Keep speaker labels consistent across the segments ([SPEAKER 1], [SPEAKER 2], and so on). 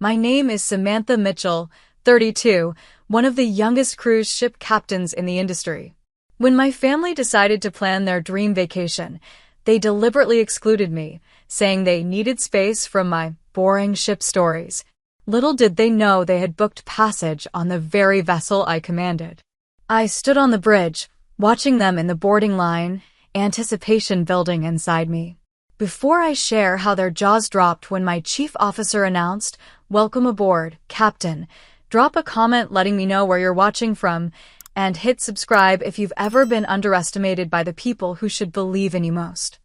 [SPEAKER 1] My name is Samantha Mitchell, 32, one of the youngest cruise ship captains in the industry. When my family decided to plan their dream vacation, they deliberately excluded me, saying they needed space from my boring ship stories. Little did they know they had booked passage on the very vessel I commanded. I stood on the bridge, watching them in the boarding line, anticipation building inside me. Before I share how their jaws dropped when my chief officer announced, "Welcome aboard, Captain," drop a comment letting me know where you're watching from, and hit subscribe if you've ever been underestimated by the people who should believe in you most.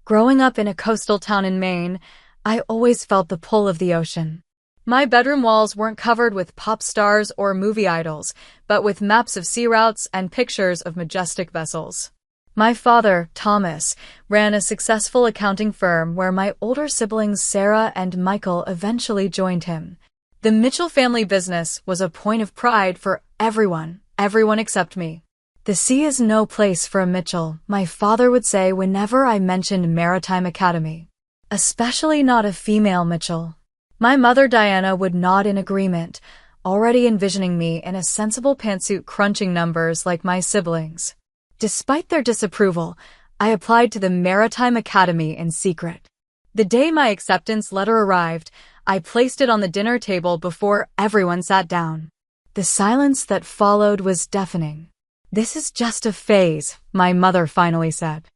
[SPEAKER 1] Growing up in a coastal town in Maine, I always felt the pull of the ocean. My bedroom walls weren't covered with pop stars or movie idols, but with maps of sea routes and pictures of majestic vessels. My father, Thomas, ran a successful accounting firm where my older siblings Sarah and Michael eventually joined him. The Mitchell family business was a point of pride for everyone except me. "The sea is no place for a Mitchell," my father would say whenever I mentioned Maritime Academy. "Especially not a female Mitchell." My mother Diana would nod in agreement, already envisioning me in a sensible pantsuit crunching numbers like my siblings. Despite their disapproval, I applied to the Maritime Academy in secret. The day my acceptance letter arrived, I placed it on the dinner table before everyone sat down. The silence that followed was deafening. "This is just a phase," my mother finally said.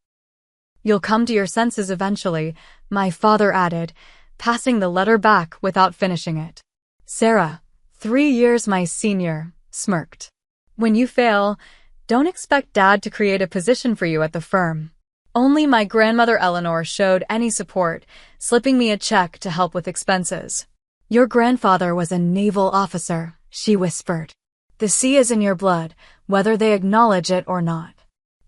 [SPEAKER 1] "You'll come to your senses eventually," my father added, passing the letter back without finishing it. Sarah, 3 years my senior, smirked. "When you fail, don't expect Dad to create a position for you at the firm." Only my grandmother Eleanor showed any support, slipping me a check to help with expenses. "Your grandfather was a naval officer," she whispered. "The sea is in your blood, whether they acknowledge it or not."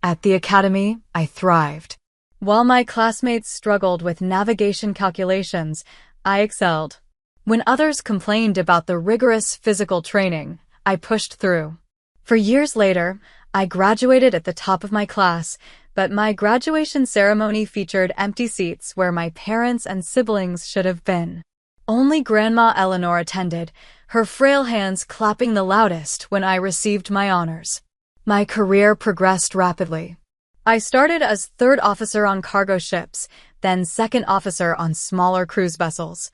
[SPEAKER 1] At the academy, I thrived. While my classmates struggled with navigation calculations, I excelled. When others complained about the rigorous physical training, I pushed through. For years later, I graduated at the top of my class, but my graduation ceremony featured empty seats where my parents and siblings should have been. Only Grandma Eleanor attended, her frail hands clapping the loudest when I received my honors. My career progressed rapidly. I started as third officer on cargo ships, then second officer on smaller cruise vessels.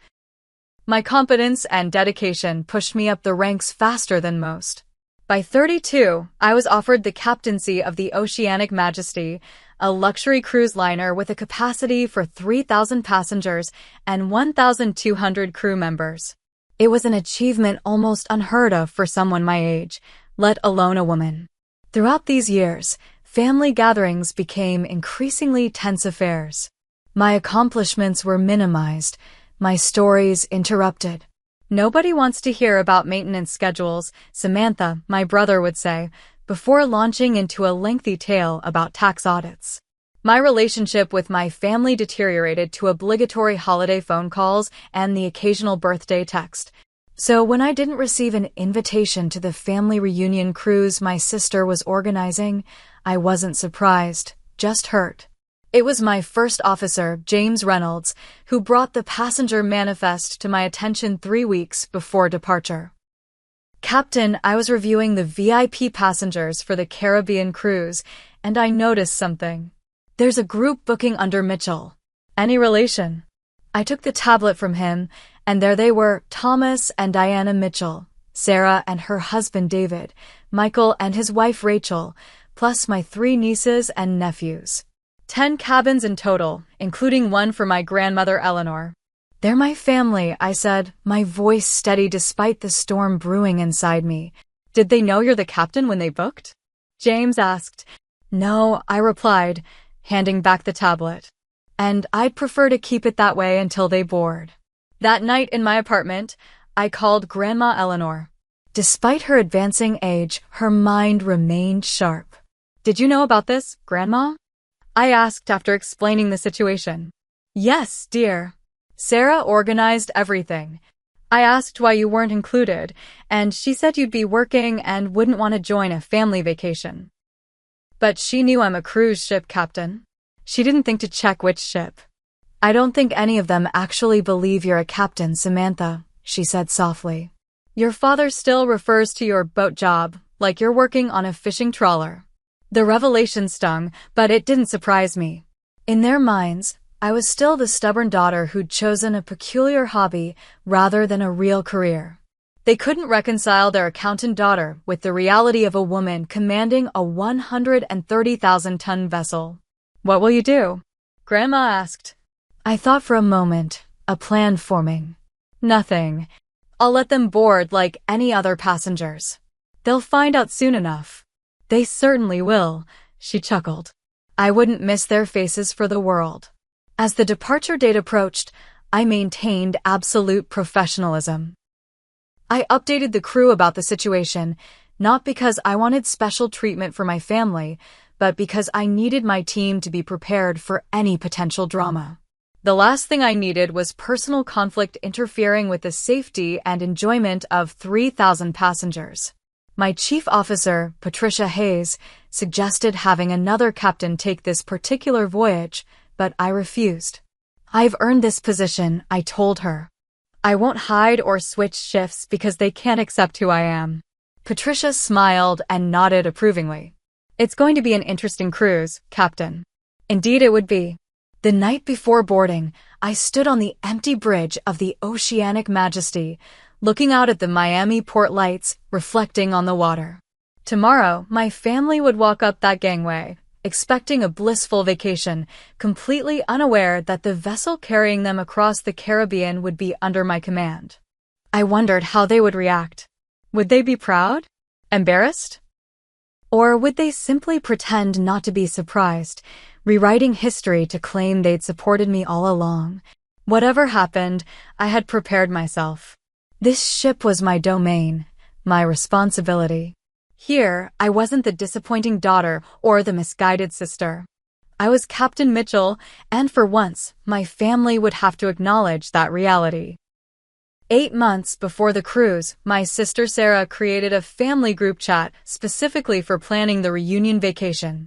[SPEAKER 1] My competence and dedication pushed me up the ranks faster than most. By 32, I was offered the captaincy of the Oceanic Majesty, a luxury cruise liner with a capacity for 3,000 passengers and 1,200 crew members. It was an achievement almost unheard of for someone my age, let alone a woman. Throughout these years, family gatherings became increasingly tense affairs. My accomplishments were minimized, my stories interrupted. "Nobody wants to hear about maintenance schedules," Samantha, my brother, would say, before launching into a lengthy tale about tax audits. My relationship with my family deteriorated to obligatory holiday phone calls and the occasional birthday text. So when I didn't receive an invitation to the family reunion cruise my sister was organizing, I wasn't surprised, just hurt. It was my first officer, James Reynolds, who brought the passenger manifest to my attention 3 weeks before departure. "Captain, I was reviewing the VIP passengers for the Caribbean cruise, and I noticed something. There's a group booking under Mitchell. Any relation?" I took the tablet from him, and there they were, Thomas and Diana Mitchell, Sarah and her husband David, Michael and his wife Rachel, plus my 3 nieces and nephews. 10 cabins in total, including one for my grandmother Eleanor. "They're my family," I said, my voice steady despite the storm brewing inside me. "Did they know you're the captain when they booked?" James asked. "No," I replied, handing back the tablet. "And I'd prefer to keep it that way until they board." That night in my apartment, I called Grandma Eleanor. Despite her advancing age, her mind remained sharp. "Did you know about this, Grandma?" I asked after explaining the situation. "Yes, dear. Sarah organized everything. I asked why you weren't included, and she said you'd be working and wouldn't want to join a family vacation. But she knew I'm a cruise ship captain. She didn't think to check which ship." I don't think any of them actually believe you're a captain, Samantha, she said softly. Your father still refers to your boat job like you're working on a fishing trawler. The revelation stung, but it didn't surprise me. In their minds, I was still the stubborn daughter who'd chosen a peculiar hobby rather than a real career. They couldn't reconcile their accountant daughter with the reality of a woman commanding a 130,000-ton vessel. What will you do? Grandma asked. I thought for a moment, a plan forming. Nothing. I'll let them board like any other passengers. They'll find out soon enough. They certainly will, she chuckled. I wouldn't miss their faces for the world. As the departure date approached, I maintained absolute professionalism. I updated the crew about the situation, not because I wanted special treatment for my family, but because I needed my team to be prepared for any potential drama. The last thing I needed was personal conflict interfering with the safety and enjoyment of 3,000 passengers. My chief officer, Patricia Hayes, suggested having another captain take this particular voyage, but I refused. I've earned this position, I told her. I won't hide or switch shifts because they can't accept who I am. Patricia smiled and nodded approvingly. It's going to be an interesting cruise, Captain. Indeed it would be. The night before boarding, I stood on the empty bridge of the Oceanic Majesty, looking out at the Miami port lights, reflecting on the water. Tomorrow, my family would walk up that gangway, expecting a blissful vacation, completely unaware that the vessel carrying them across the Caribbean would be under my command. I wondered how they would react. Would they be proud? Embarrassed? Or would they simply pretend not to be surprised, rewriting history to claim they'd supported me all along? Whatever happened, I had prepared myself. This ship was my domain, my responsibility. Here, I wasn't the disappointing daughter or the misguided sister. I was Captain Mitchell, and for once, my family would have to acknowledge that reality. 8 months before the cruise, my sister Sarah created a family group chat specifically for planning the reunion vacation.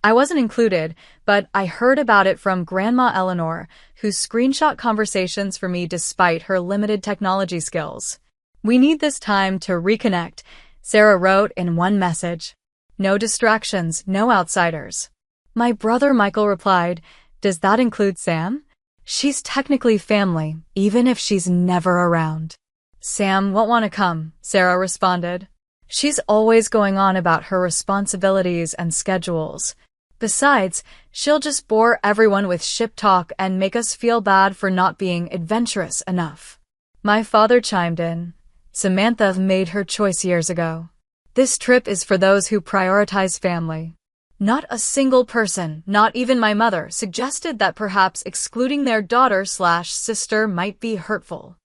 [SPEAKER 1] I wasn't included, but I heard about it from Grandma Eleanor, who screenshot conversations for me despite her limited technology skills. We need this time to reconnect, Sarah wrote in one message. No distractions, no outsiders. My brother Michael replied, Does that include Sam? She's technically family, even if she's never around. Sam won't want to come, Sarah responded. She's always going on about her responsibilities and schedules. Besides, she'll just bore everyone with ship talk and make us feel bad for not being adventurous enough. My father chimed in. Samantha made her choice years ago. This trip is for those who prioritize family. Not a single person, not even my mother, suggested that perhaps excluding their daughter/sister might be hurtful.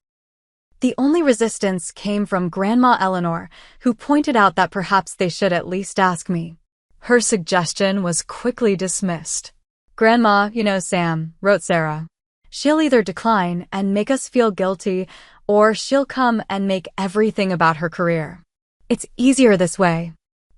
[SPEAKER 1] The only resistance came from Grandma Eleanor, who pointed out that perhaps they should at least ask me. Her suggestion was quickly dismissed. Grandma, you know Sam, wrote Sarah. She'll either decline and make us feel guilty, or she'll come and make everything about her career. It's easier this way.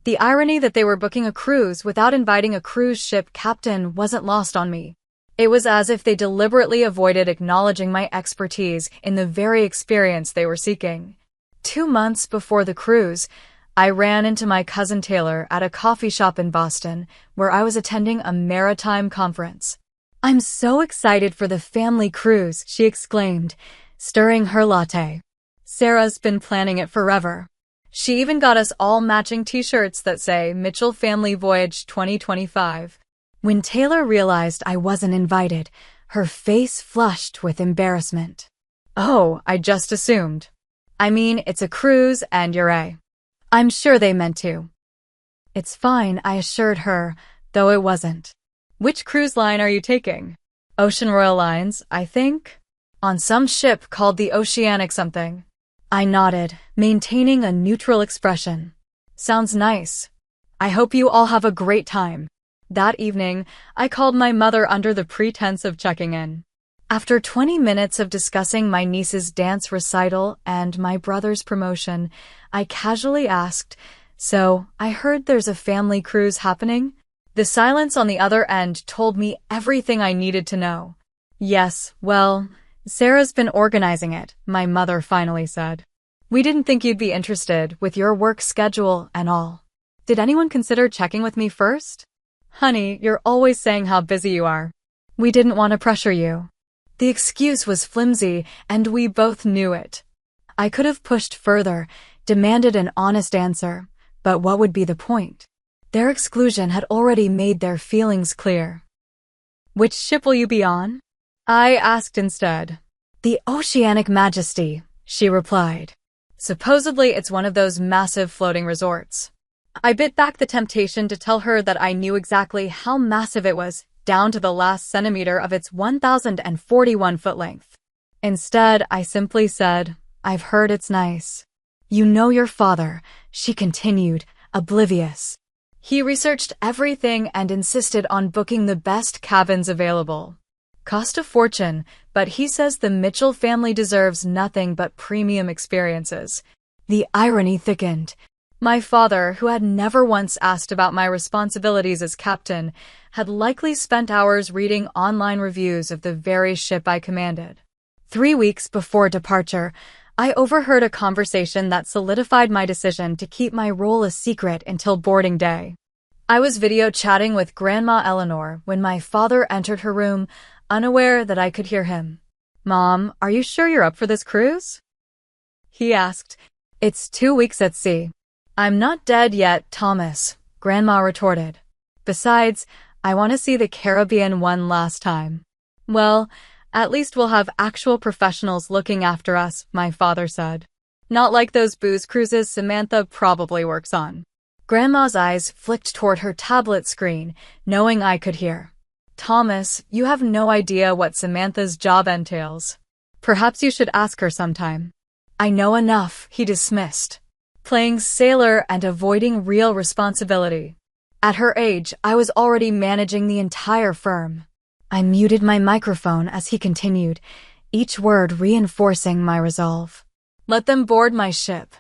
[SPEAKER 1] The irony that they were booking a cruise without inviting a cruise ship captain wasn't lost on me. It was as if they deliberately avoided acknowledging my expertise in the very experience they were seeking. 2 months before the cruise, I ran into my cousin Taylor at a coffee shop in Boston, where I was attending a maritime conference. I'm so excited for the family cruise, she exclaimed, stirring her latte. Sarah's been planning it forever. She even got us all matching t-shirts that say Mitchell Family Voyage 2025. When Taylor realized I wasn't invited, her face flushed with embarrassment. Oh, I just assumed. I mean, it's a cruise and I'm sure they meant to. It's fine, I assured her, though it wasn't. Which cruise line are you taking? Ocean Royal Lines, I think? On some ship called the Oceanic something. I nodded, maintaining a neutral expression. Sounds nice. I hope you all have a great time. That evening, I called my mother under the pretense of checking in. After 20 minutes of discussing my niece's dance recital and my brother's promotion, I casually asked, So, I heard there's a family cruise happening? The silence on the other end told me everything I needed to know. Yes, well, Sarah's been organizing it, my mother finally said. We didn't think you'd be interested with your work schedule and all. Did anyone consider checking with me first? Honey, you're always saying how busy you are. We didn't want to pressure you. The excuse was flimsy, and we both knew it. I could have pushed further, demanded an honest answer, but what would be the point? Their exclusion had already made their feelings clear. Which ship will you be on? I asked instead. The Oceanic Majesty, she replied. Supposedly it's one of those massive floating resorts. I bit back the temptation to tell her that I knew exactly how massive it was, down to the last centimeter of its 1,041-foot length. Instead, I simply said, I've heard it's nice. You know your father, she continued, oblivious. He researched everything and insisted on booking the best cabins available. Cost a fortune, but he says the Mitchell family deserves nothing but premium experiences. The irony thickened. My father, who had never once asked about my responsibilities as captain, had likely spent hours reading online reviews of the very ship I commanded. 3 weeks before departure, I overheard a conversation that solidified my decision to keep my role a secret until boarding day. I was video chatting with Grandma Eleanor when my father entered her room, unaware that I could hear him. Mom, are you sure you're up for this cruise? He asked. It's 2 weeks at sea. I'm not dead yet, Thomas, Grandma retorted. Besides, I want to see the Caribbean one last time. Well, at least we'll have actual professionals looking after us, my father said. Not like those booze cruises Samantha probably works on. Grandma's eyes flicked toward her tablet screen, knowing I could hear. Thomas, you have no idea what Samantha's job entails. Perhaps you should ask her sometime. I know enough, he dismissed. Playing sailor and avoiding real responsibility. At her age, I was already managing the entire firm. I muted my microphone as he continued, each word reinforcing my resolve. Let them board my ship.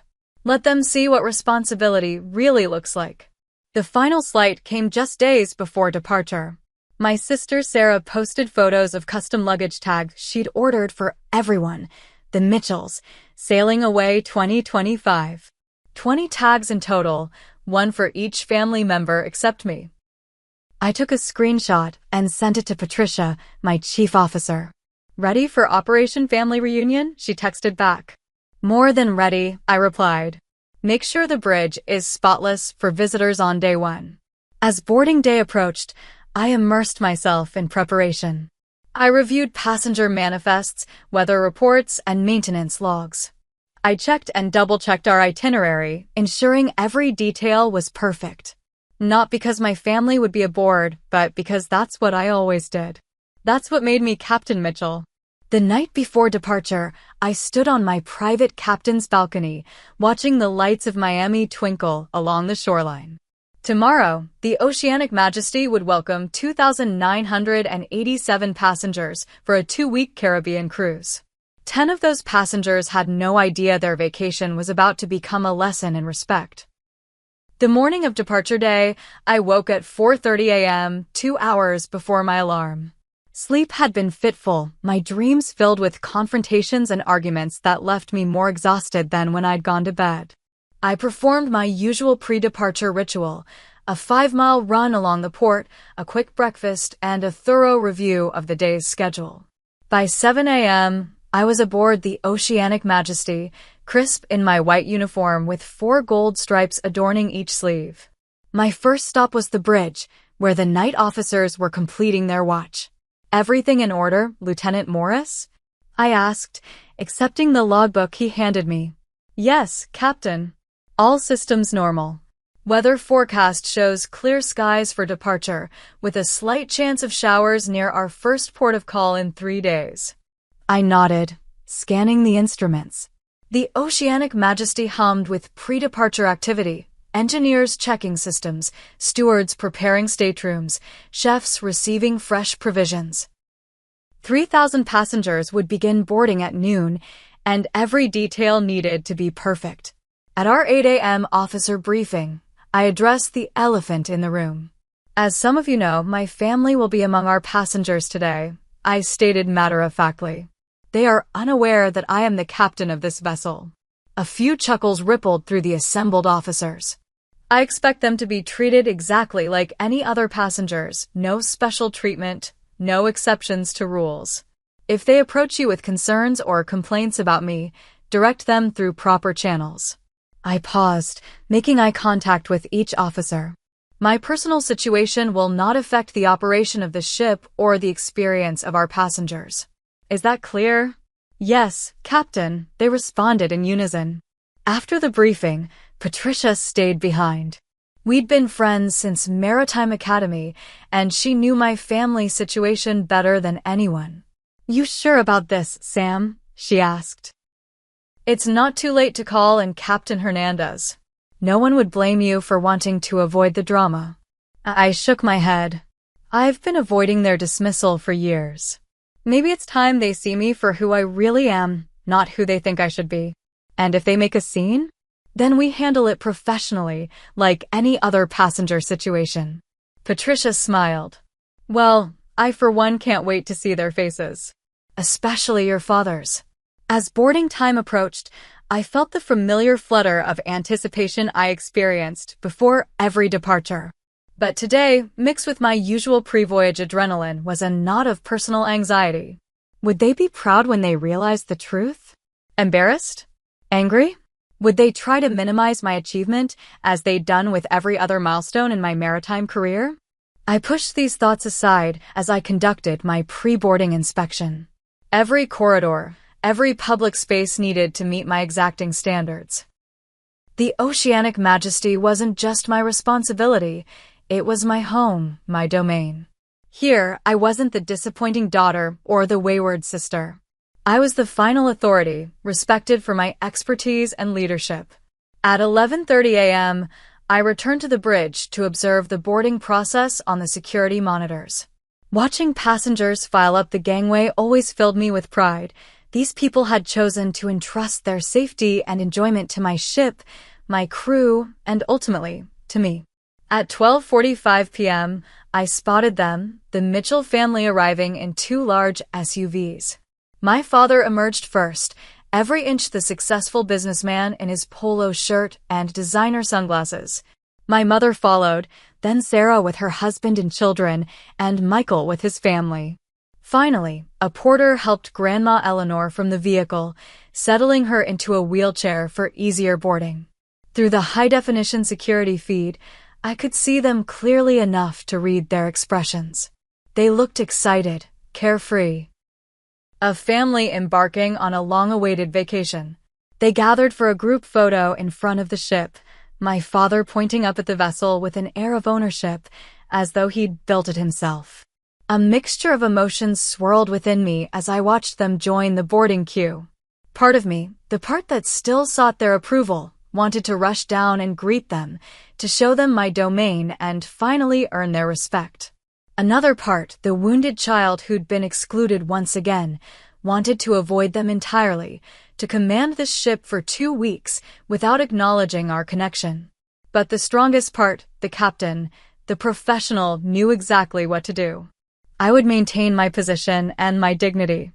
[SPEAKER 1] Let them see what responsibility really looks like. The final flight came just days before departure. My sister Sarah posted photos of custom luggage tags she'd ordered for everyone, the Mitchells, sailing away 2025. 20 tags in total, one for each family member except me. I took a screenshot and sent it to Patricia, my chief officer. Ready for Operation Family Reunion? She texted back. More than ready, I replied. Make sure the bridge is spotless for visitors on day 1. As boarding day approached, I immersed myself in preparation. I reviewed passenger manifests, weather reports, and maintenance logs. I checked and double-checked our itinerary, ensuring every detail was perfect. Not because my family would be aboard, but because that's what I always did. That's what made me Captain Mitchell. The night before departure, I stood on my private captain's balcony, watching the lights of Miami twinkle along the shoreline. Tomorrow, the Oceanic Majesty would welcome 2,987 passengers for a 2-week Caribbean cruise. 10 of those passengers had no idea their vacation was about to become a lesson in respect. The morning of departure day, I woke at 4:30 a.m., 2 hours before my alarm. Sleep had been fitful, my dreams filled with confrontations and arguments that left me more exhausted than when I'd gone to bed. I performed my usual pre-departure ritual, a 5-mile run along the port, a quick breakfast, and a thorough review of the day's schedule. By 7 a.m., I was aboard the Oceanic Majesty, crisp in my white uniform with 4 gold stripes adorning each sleeve. My first stop was the bridge, where the night officers were completing their watch. Everything in order, Lieutenant Morris? I asked, accepting the logbook he handed me. Yes, Captain. All systems normal. Weather forecast shows clear skies for departure, with a slight chance of showers near our first port of call in 3 days. I nodded, scanning the instruments. The Oceanic Majesty hummed with pre-departure activity, engineers checking systems, stewards preparing staterooms, chefs receiving fresh provisions. 3,000 passengers would begin boarding at noon, and every detail needed to be perfect. At our 8 a.m. officer briefing, I addressed the elephant in the room. As some of you know, my family will be among our passengers today, I stated matter-of-factly. They are unaware that I am the captain of this vessel. A few chuckles rippled through the assembled officers. I expect them to be treated exactly like any other passengers, no special treatment, no exceptions to rules. If they approach you with concerns or complaints about me, direct them through proper channels. I paused, making eye contact with each officer. My personal situation will not affect the operation of the ship or the experience of our passengers. Is that clear? Yes, Captain, they responded in unison. After the briefing, Patricia stayed behind. We'd been friends since Maritime Academy, and she knew my family situation better than anyone. You sure about this, Sam? She asked. It's not too late to call in Captain Hernandez. No one would blame you for wanting to avoid the drama. I shook my head. I've been avoiding their dismissal for years. Maybe it's time they see me for who I really am, not who they think I should be. And if they make a scene, then we handle it professionally, like any other passenger situation. Patricia smiled. Well, I for one can't wait to see their faces. Especially your father's. As boarding time approached, I felt the familiar flutter of anticipation I experienced before every departure. But today, mixed with my usual pre-voyage adrenaline, was a knot of personal anxiety. Would they be proud when they realized the truth? Embarrassed? Angry? Would they try to minimize my achievement, as they'd done with every other milestone in my maritime career? I pushed these thoughts aside as I conducted my pre-boarding inspection. Every corridor, every public space needed to meet my exacting standards. The oceanic majesty wasn't just my responsibility, it was my home, my domain. Here, I wasn't the disappointing daughter or the wayward sister. I was the final authority, respected for my expertise and leadership. At 11:30 a.m., I returned to the bridge to observe the boarding process on the security monitors. Watching passengers file up the gangway always filled me with pride. These people had chosen to entrust their safety and enjoyment to my ship, my crew, and ultimately, to me. At 12:45 p.m., I spotted them, the Mitchell family arriving in 2 large SUVs. My father emerged first, every inch the successful businessman in his polo shirt and designer sunglasses. My mother followed, then Sarah with her husband and children, and Michael with his family. Finally, a porter helped Grandma Eleanor from the vehicle, settling her into a wheelchair for easier boarding. Through the high-definition security feed, I could see them clearly enough to read their expressions. They looked excited, carefree. A family embarking on a long-awaited vacation. They gathered for a group photo in front of the ship, my father pointing up at the vessel with an air of ownership, as though he'd built it himself. A mixture of emotions swirled within me as I watched them join the boarding queue. Part of me, the part that still sought their approval, wanted to rush down and greet them, to show them my domain and finally earn their respect. Another part, the wounded child who'd been excluded once again, wanted to avoid them entirely, to command this ship for 2 weeks without acknowledging our connection. But the strongest part, the captain, the professional, knew exactly what to do. I would maintain my position and my dignity.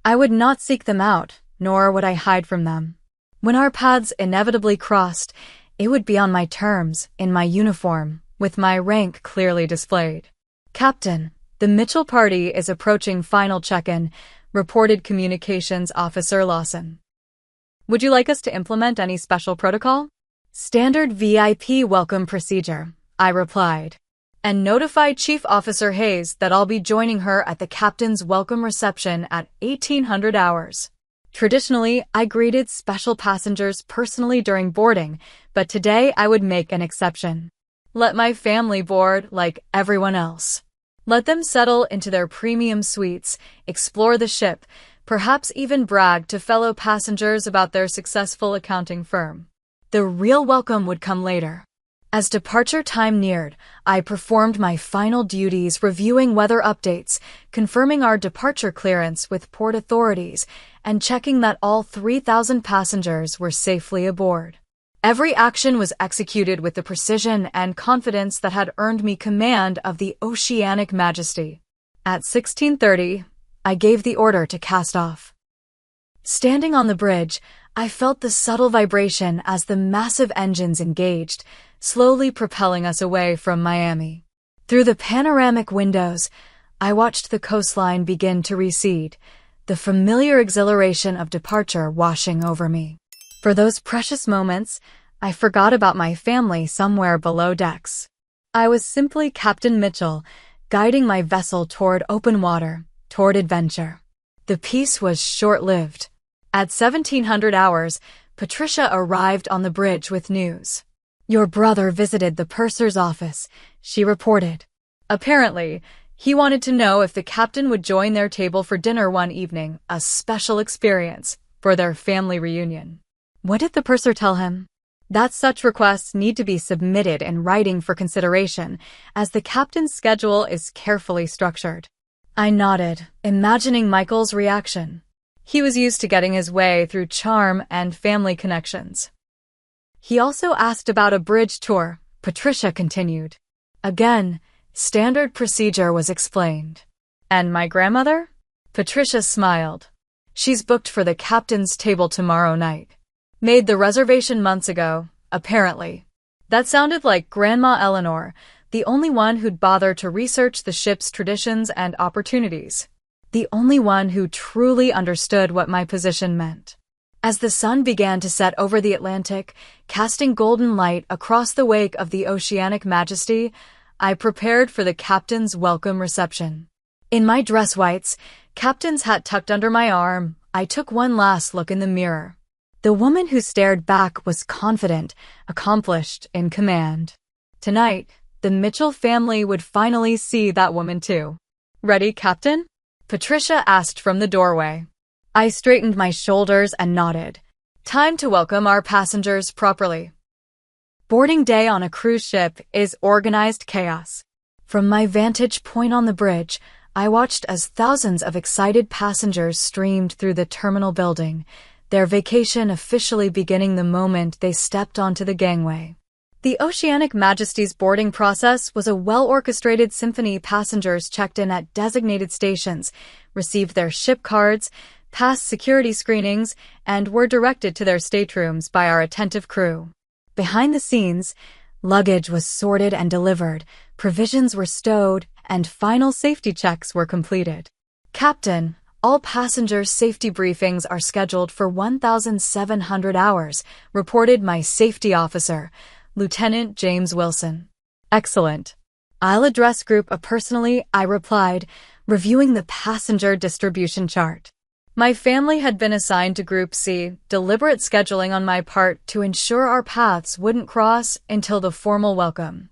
[SPEAKER 1] I would not seek them out, nor would I hide from them. When our paths inevitably crossed, it would be on my terms, in my uniform, with my rank clearly displayed. Captain, the Mitchell party is approaching final check-in, reported Communications Officer Lawson. Would you like us to implement any special protocol? Standard VIP welcome procedure, I replied. And notified Chief Officer Hayes that I'll be joining her at the captain's welcome reception at 1800 hours. Traditionally, I greeted special passengers personally during boarding, but today I would make an exception. Let my family board like everyone else. Let them settle into their premium suites, explore the ship, perhaps even brag to fellow passengers about their successful accounting firm. The real welcome would come later. As departure time neared, I performed my final duties reviewing weather updates, confirming our departure clearance with port authorities, and checking that all 3,000 passengers were safely aboard. Every action was executed with the precision and confidence that had earned me command of the oceanic majesty. At 16:30, I gave the order to cast off. Standing on the bridge, I felt the subtle vibration as the massive engines engaged, slowly propelling us away from Miami. Through the panoramic windows, I watched the coastline begin to recede, the familiar exhilaration of departure washing over me. For those precious moments, I forgot about my family somewhere below decks. I was simply Captain Mitchell, guiding my vessel toward open water, toward adventure. The peace was short-lived. At 1700 hours, Patricia arrived on the bridge with news. "Your brother visited the purser's office," she reported. Apparently, he wanted to know if the captain would join their table for dinner one evening, a special experience for their family reunion. What did the purser tell him? That such requests need to be submitted in writing for consideration, as the captain's schedule is carefully structured. I nodded, imagining Michael's reaction. He was used to getting his way through charm and family connections. He also asked about a bridge tour, Patricia continued. Again, standard procedure was explained. And my grandmother? Patricia smiled. She's booked for the captain's table tomorrow night. Made the reservation months ago, apparently. That sounded like Grandma Eleanor, the only one who'd bother to research the ship's traditions and opportunities. The only one who truly understood what my position meant. As the sun began to set over the Atlantic, casting golden light across the wake of the Oceanic Majesty, I prepared for the captain's welcome reception. In my dress whites, captain's hat tucked under my arm, I took one last look in the mirror. The woman who stared back was confident, accomplished, in command. Tonight, the Mitchell family would finally see that woman too. "Ready, Captain?" Patricia asked from the doorway. I straightened my shoulders and nodded. Time to welcome our passengers properly. Boarding day on a cruise ship is organized chaos. From my vantage point on the bridge, I watched as thousands of excited passengers streamed through the terminal building, their vacation officially beginning the moment they stepped onto the gangway. The Oceanic Majesty's boarding process was a well-orchestrated symphony. Passengers checked in at designated stations, received their ship cards, passed security screenings, and were directed to their staterooms by our attentive crew. Behind the scenes, luggage was sorted and delivered, provisions were stowed, and final safety checks were completed. "Captain, all passengers' safety briefings are scheduled for 1,700 hours, reported my safety officer, Lieutenant James Wilson. "Excellent. I'll address Group A personally," I replied, reviewing the passenger distribution chart. My family had been assigned to Group C, deliberate scheduling on my part to ensure our paths wouldn't cross until the formal welcome.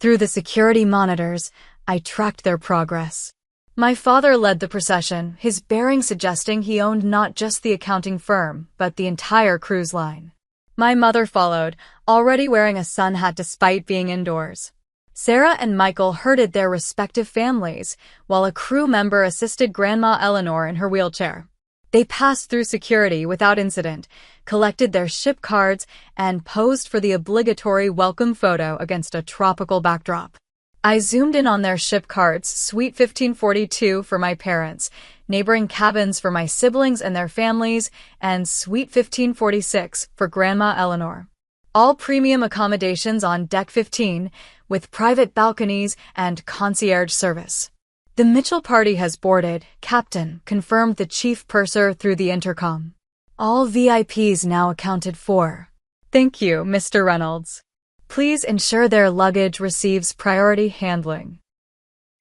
[SPEAKER 1] Through the security monitors, I tracked their progress. My father led the procession, his bearing suggesting he owned not just the accounting firm, but the entire cruise line. My mother followed, already wearing a sun hat despite being indoors. Sarah and Michael herded their respective families, while a crew member assisted Grandma Eleanor in her wheelchair. They passed through security without incident, collected their ship cards, and posed for the obligatory welcome photo against a tropical backdrop. I zoomed in on their ship cards, Suite 1542 for my parents, neighboring cabins for my siblings and their families, and Suite 1546 for Grandma Eleanor. All premium accommodations on Deck 15, with private balconies and concierge service. "The Mitchell party has boarded, Captain," confirmed the chief purser through the intercom. "All VIPs now accounted for." "Thank you, Mr. Reynolds. Please ensure their luggage receives priority handling."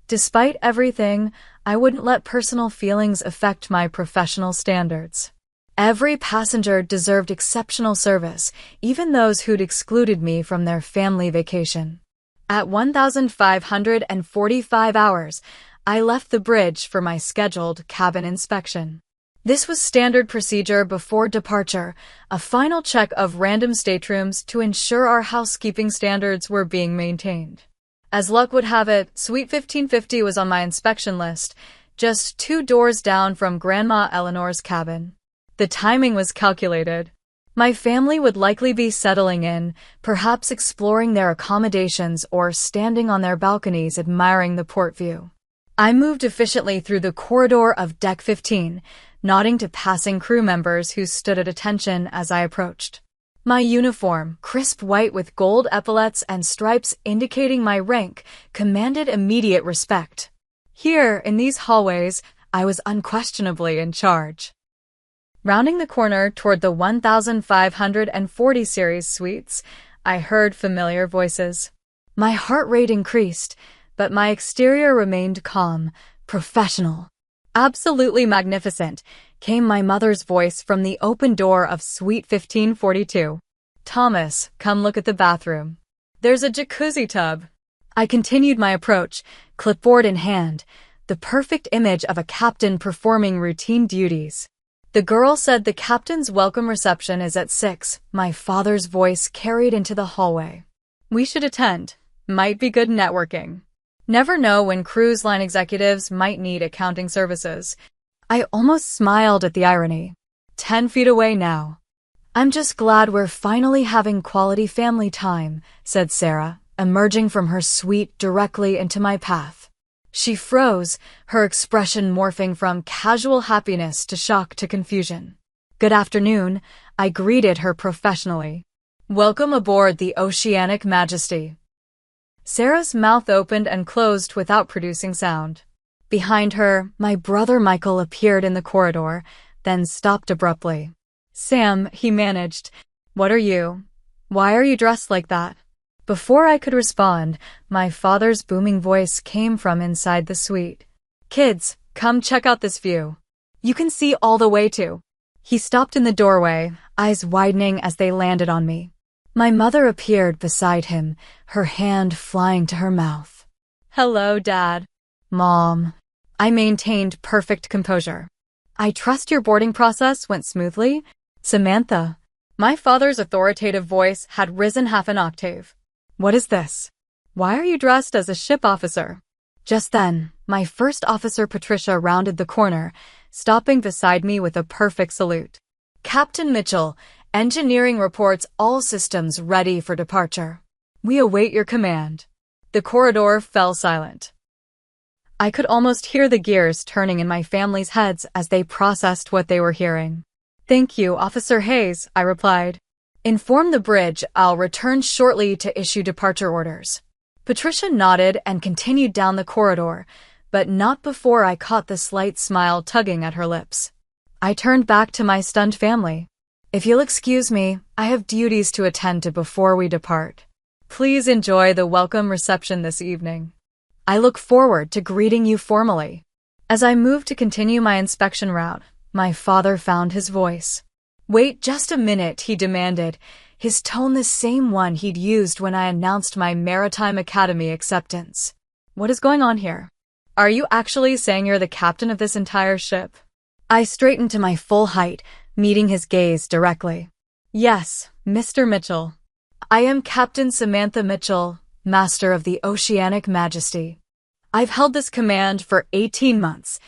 [SPEAKER 1] Despite everything, I wouldn't let personal feelings affect my professional standards. Every passenger deserved exceptional service, even those who'd excluded me from their family vacation. At 1,545 hours, I left the bridge for my scheduled cabin inspection. This was standard procedure before departure, a final check of random staterooms to ensure our housekeeping standards were being maintained. As luck would have it, Suite 1550 was on my inspection list, just 2 doors down from Grandma Eleanor's cabin. The timing was calculated. My family would likely be settling in, perhaps exploring their accommodations or standing on their balconies admiring the port view. I moved efficiently through the corridor of Deck 15, nodding to passing crew members who stood at attention as I approached. My uniform, crisp white with gold epaulets and stripes indicating my rank, commanded immediate respect. Here, in these hallways, I was unquestionably in charge. Rounding the corner toward the 1540 series suites, I heard familiar voices. My heart rate increased, but my exterior remained calm, professional. Absolutely magnificent, came my mother's voice from the open door of Suite 1542. Thomas, come look at the bathroom. There's a jacuzzi tub. I continued my approach, clipboard in hand, the perfect image of a captain performing routine duties. The girl said the captain's welcome reception is at 6, my father's voice carried into the hallway. We should attend. Might be good networking. Never know when cruise line executives might need accounting services. I almost smiled at the irony. 10 feet away now. I'm just glad we're finally having quality family time, said Sarah, emerging from her suite directly into my path. She froze, her expression morphing from casual happiness to shock to confusion. Good afternoon, I greeted her professionally. Welcome aboard the Oceanic Majesty. Sarah's mouth opened and closed without producing sound. Behind her, my brother Michael appeared in the corridor, then stopped abruptly. Sam, he managed. What are you? Why are you dressed like that? Before I could respond, my father's booming voice came from inside the suite. Kids, come check out this view. You can see all the way to. He stopped in the doorway, eyes widening as they landed on me. My mother appeared beside him, her hand flying to her mouth. Hello, Dad. Mom. I maintained perfect composure. I trust your boarding process went smoothly? Samantha. My father's authoritative voice had risen half an octave. What is this? Why are you dressed as a ship officer? Just then, my first officer Patricia rounded the corner, stopping beside me with a perfect salute. Captain Mitchell, engineering reports all systems ready for departure. We await your command. The corridor fell silent. I could almost hear the gears turning in my family's heads as they processed what they were hearing. Thank you, Officer Hayes, I replied. Inform the bridge I'll return shortly to issue departure orders. Patricia nodded and continued down the corridor, but not before I caught the slight smile tugging at her lips. I turned back to my stunned family. If you'll excuse me, I have duties to attend to before we depart. Please enjoy the welcome reception this evening. I look forward to greeting you formally. As I moved to continue my inspection route, my father found his voice. Wait just a minute, he demanded, his tone the same one he'd used when I announced my Maritime Academy acceptance. What is going on here? Are you actually saying you're the captain of this entire ship? I straightened to my full height, meeting his gaze directly. Yes, Mr. Mitchell. I am Captain Samantha Mitchell, Master of the Oceanic Majesty. I've held this command for 18 months.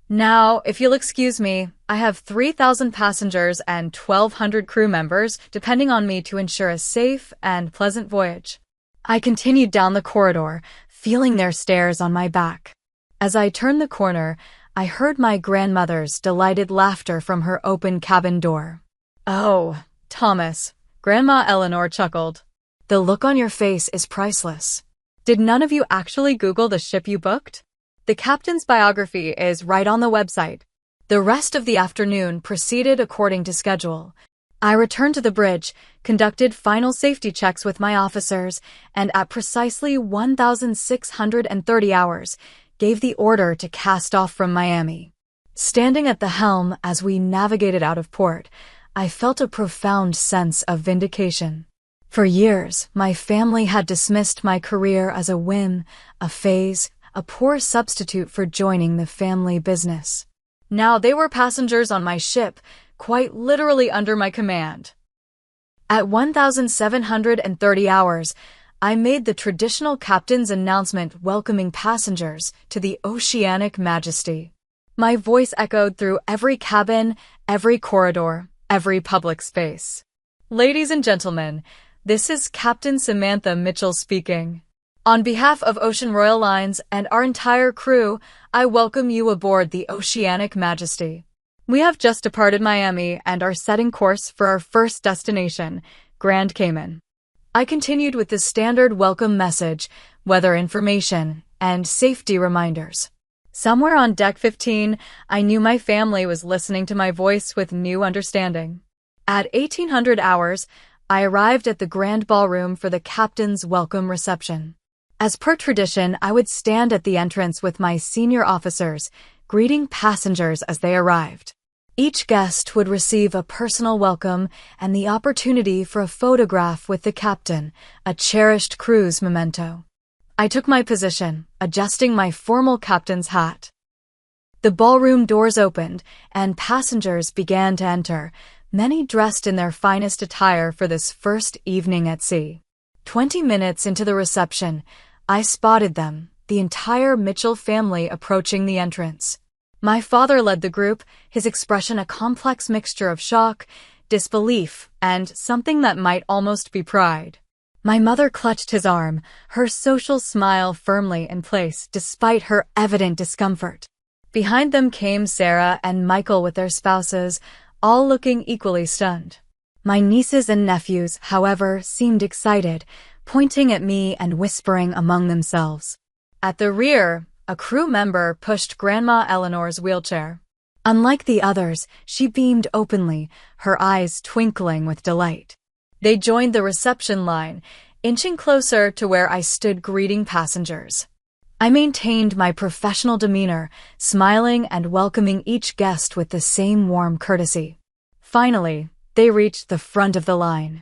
[SPEAKER 1] Now, if you'll excuse me, I have 3,000 passengers and 1,200 crew members depending on me to ensure a safe and pleasant voyage. I continued down the corridor, feeling their stares on my back. As I turned the corner, I heard my grandmother's delighted laughter from her open cabin door. Oh, Thomas, Grandma Eleanor chuckled. The look on your face is priceless. Did none of you actually Google the ship you booked? The captain's biography is right on the website. The rest of the afternoon proceeded according to schedule. I returned to the bridge, conducted final safety checks with my officers, and at precisely 1,630 hours, gave the order to cast off from Miami. Standing at the helm as we navigated out of port, I felt a profound sense of vindication. For years, my family had dismissed my career as a whim, a phase, a poor substitute for joining the family business. Now they were passengers on my ship, quite literally under my command. At 1,730 hours, I made the traditional captain's announcement welcoming passengers to the Oceanic Majesty. My voice echoed through every cabin, every corridor, every public space. Ladies and gentlemen, this is Captain Samantha Mitchell speaking. On behalf of Ocean Royal Lines and our entire crew, I welcome you aboard the Oceanic Majesty. We have just departed Miami and are setting course for our first destination, Grand Cayman. I continued with the standard welcome message, weather information, and safety reminders. Somewhere on Deck 15, I knew my family was listening to my voice with new understanding. At 1800 hours, I arrived at the Grand Ballroom for the captain's welcome reception. As per tradition, I would stand at the entrance with my senior officers, greeting passengers as they arrived. Each guest would receive a personal welcome and the opportunity for a photograph with the captain, a cherished cruise memento. I took my position, adjusting my formal captain's hat. The ballroom doors opened, and passengers began to enter, many dressed in their finest attire for this first evening at sea. 20 minutes into the reception, I spotted them, the entire Mitchell family approaching the entrance. My father led the group, his expression a complex mixture of shock, disbelief, and something that might almost be pride. My mother clutched his arm, her social smile firmly in place despite her evident discomfort. Behind them came Sarah and Michael with their spouses, all looking equally stunned. My nieces and nephews, however, seemed excited, pointing at me and whispering among themselves. At the rear, a crew member pushed Grandma Eleanor's wheelchair. Unlike the others, she beamed openly, her eyes twinkling with delight. They joined the reception line, inching closer to where I stood greeting passengers. I maintained my professional demeanor, smiling and welcoming each guest with the same warm courtesy. Finally, they reached the front of the line.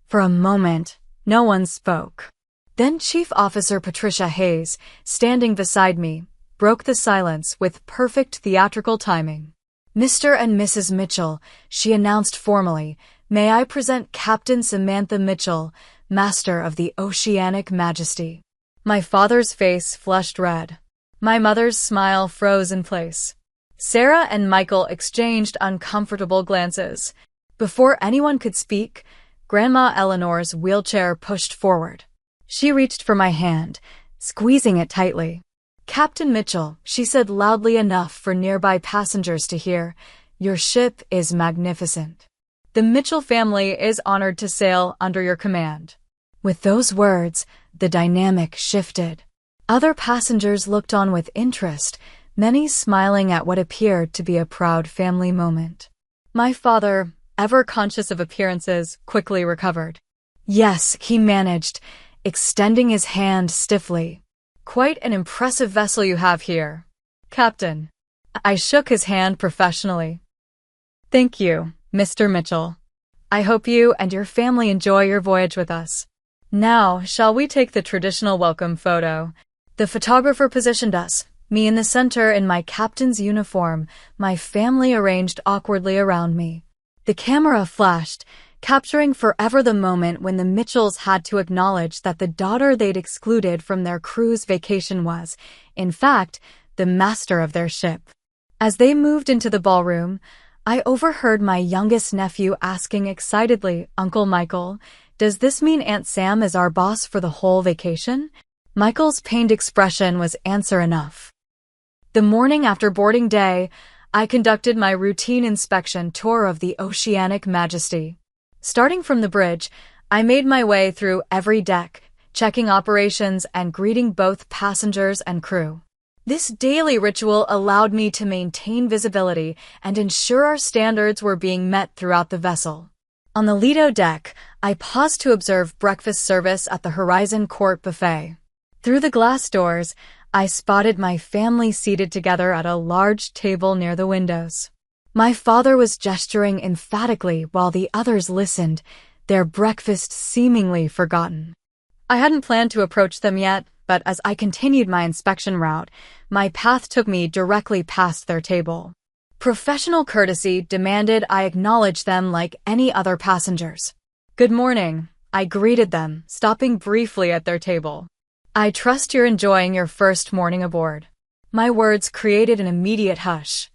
[SPEAKER 1] For a moment, no one spoke. Then Chief Officer Patricia Hayes, standing beside me, broke the silence with perfect theatrical timing. "Mr. and Mrs. Mitchell," she announced formally, "may I present Captain Samantha Mitchell, Master of the Oceanic Majesty." My father's face flushed red. My mother's smile froze in place. Sarah and Michael exchanged uncomfortable glances. Before anyone could speak, Grandma Eleanor's wheelchair pushed forward. She reached for my hand, squeezing it tightly. "Captain Mitchell," she said loudly enough for nearby passengers to hear, "your ship is magnificent. The Mitchell family is honored to sail under your command." With those words, the dynamic shifted. Other passengers looked on with interest, many smiling at what appeared to be a proud family moment. My father, ever conscious of appearances, quickly recovered. "Yes," he managed, extending his hand stiffly. "Quite an impressive vessel you have here, Captain." I shook his hand professionally. "Thank you, Mr. Mitchell. I hope you and your family enjoy your voyage with us. Now, shall we take the traditional welcome photo?" The photographer positioned us, me in the center in my captain's uniform, my family arranged awkwardly around me. The camera flashed, capturing forever the moment when the Mitchells had to acknowledge that the daughter they'd excluded from their cruise vacation was, in fact, the master of their ship. As they moved into the ballroom, I overheard my youngest nephew asking excitedly, "Uncle Michael, does this mean Aunt Sam is our boss for the whole vacation?" Michael's pained expression was answer enough. The morning after boarding day, I conducted my routine inspection tour of the Oceanic Majesty. Starting from the bridge, I made my way through every deck, checking operations and greeting both passengers and crew. This daily ritual allowed me to maintain visibility and ensure our standards were being met throughout the vessel. On the Lido deck, I paused to observe breakfast service at the Horizon Court buffet. Through the glass doors, I spotted my family seated together at a large table near the windows. My father was gesturing emphatically while the others listened, their breakfast seemingly forgotten. I hadn't planned to approach them yet, but as I continued my inspection route, my path took me directly past their table. Professional courtesy demanded I acknowledge them like any other passengers. "Good morning," I greeted them, stopping briefly at their table. "I trust you're enjoying your first morning aboard." My words created an immediate hush.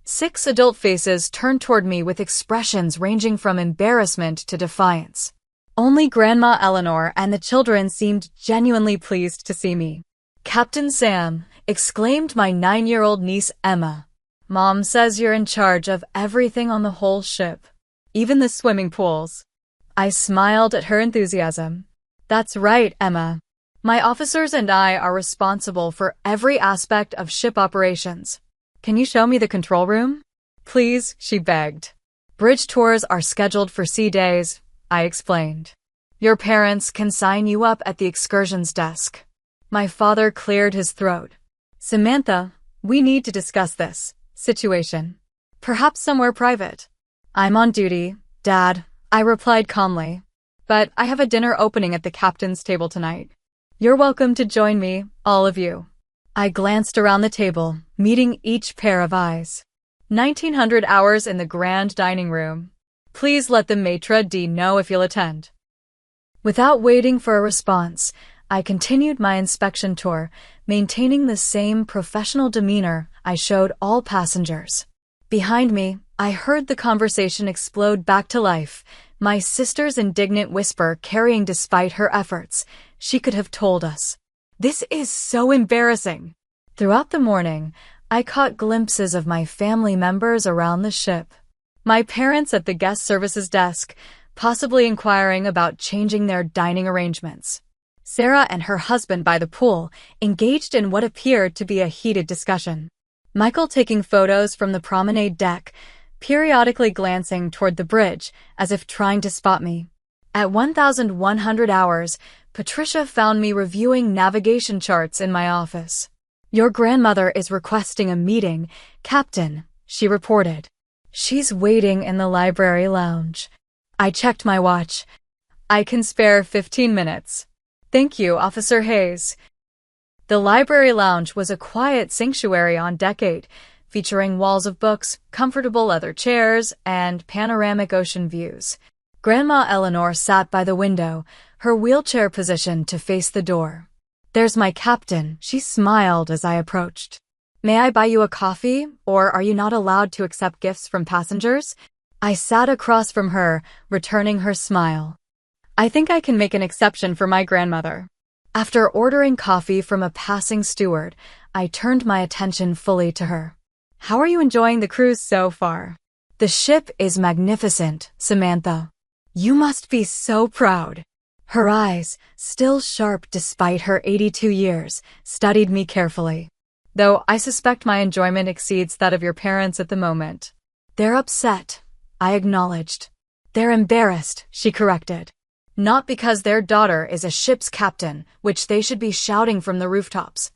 [SPEAKER 1] 6 adult faces turned toward me with expressions ranging from embarrassment to defiance. Only Grandma Eleanor and the children seemed genuinely pleased to see me. "Captain Sam," exclaimed my 9-year-old niece Emma. "Mom says you're in charge of everything on the whole ship, even the swimming pools." I smiled at her enthusiasm. "That's right, Emma. My officers and I are responsible for every aspect of ship operations. Can you show me the control room?" "Please," she begged. "Bridge tours are scheduled for sea days," I explained. "Your parents can sign you up at the excursions desk." My father cleared his throat. "Samantha, we need to discuss this situation. Perhaps somewhere private." "I'm on duty, Dad," I replied calmly. "But I have a dinner opening at the captain's table tonight. You're welcome to join me, all of you." I glanced around the table, meeting each pair of eyes. 1900 hours in the grand dining room. "Please let the maitre d' know if you'll attend." Without waiting for a response, I continued my inspection tour, maintaining the same professional demeanor I showed all passengers. Behind me, I heard the conversation explode back to life, my sister's indignant whisper carrying despite her efforts. "She could have told us. This is so embarrassing." Throughout the morning, I caught glimpses of my family members around the ship. My parents at the guest services desk, possibly inquiring about changing their dining arrangements. Sarah and her husband by the pool, engaged in what appeared to be a heated discussion. Michael taking photos from the promenade deck, periodically glancing toward the bridge as if trying to spot me. At 1100 hours, Patricia found me reviewing navigation charts in my office. "Your grandmother is requesting a meeting, Captain," she reported. "She's waiting in the library lounge." I checked my watch. "I can spare 15 minutes. "Thank you, Officer Hayes." The library lounge was a quiet sanctuary on deck 8, featuring walls of books, comfortable leather chairs, and panoramic ocean views. Grandma Eleanor sat by the window, her wheelchair positioned to face the door. "There's my captain," she smiled as I approached. "May I buy you a coffee, or are you not allowed to accept gifts from passengers?" I sat across from her, returning her smile. "I think I can make an exception for my grandmother." After ordering coffee from a passing steward, I turned my attention fully to her. "How are you enjoying the cruise so far?" "The ship is magnificent, Samantha. You must be so proud." Her eyes, still sharp despite her 82 years, studied me carefully. "Though I suspect my enjoyment exceeds that of your parents at the moment." "They're upset," I acknowledged. "They're embarrassed," she corrected. "Not because their daughter is a ship's captain, which they should be shouting from the rooftops,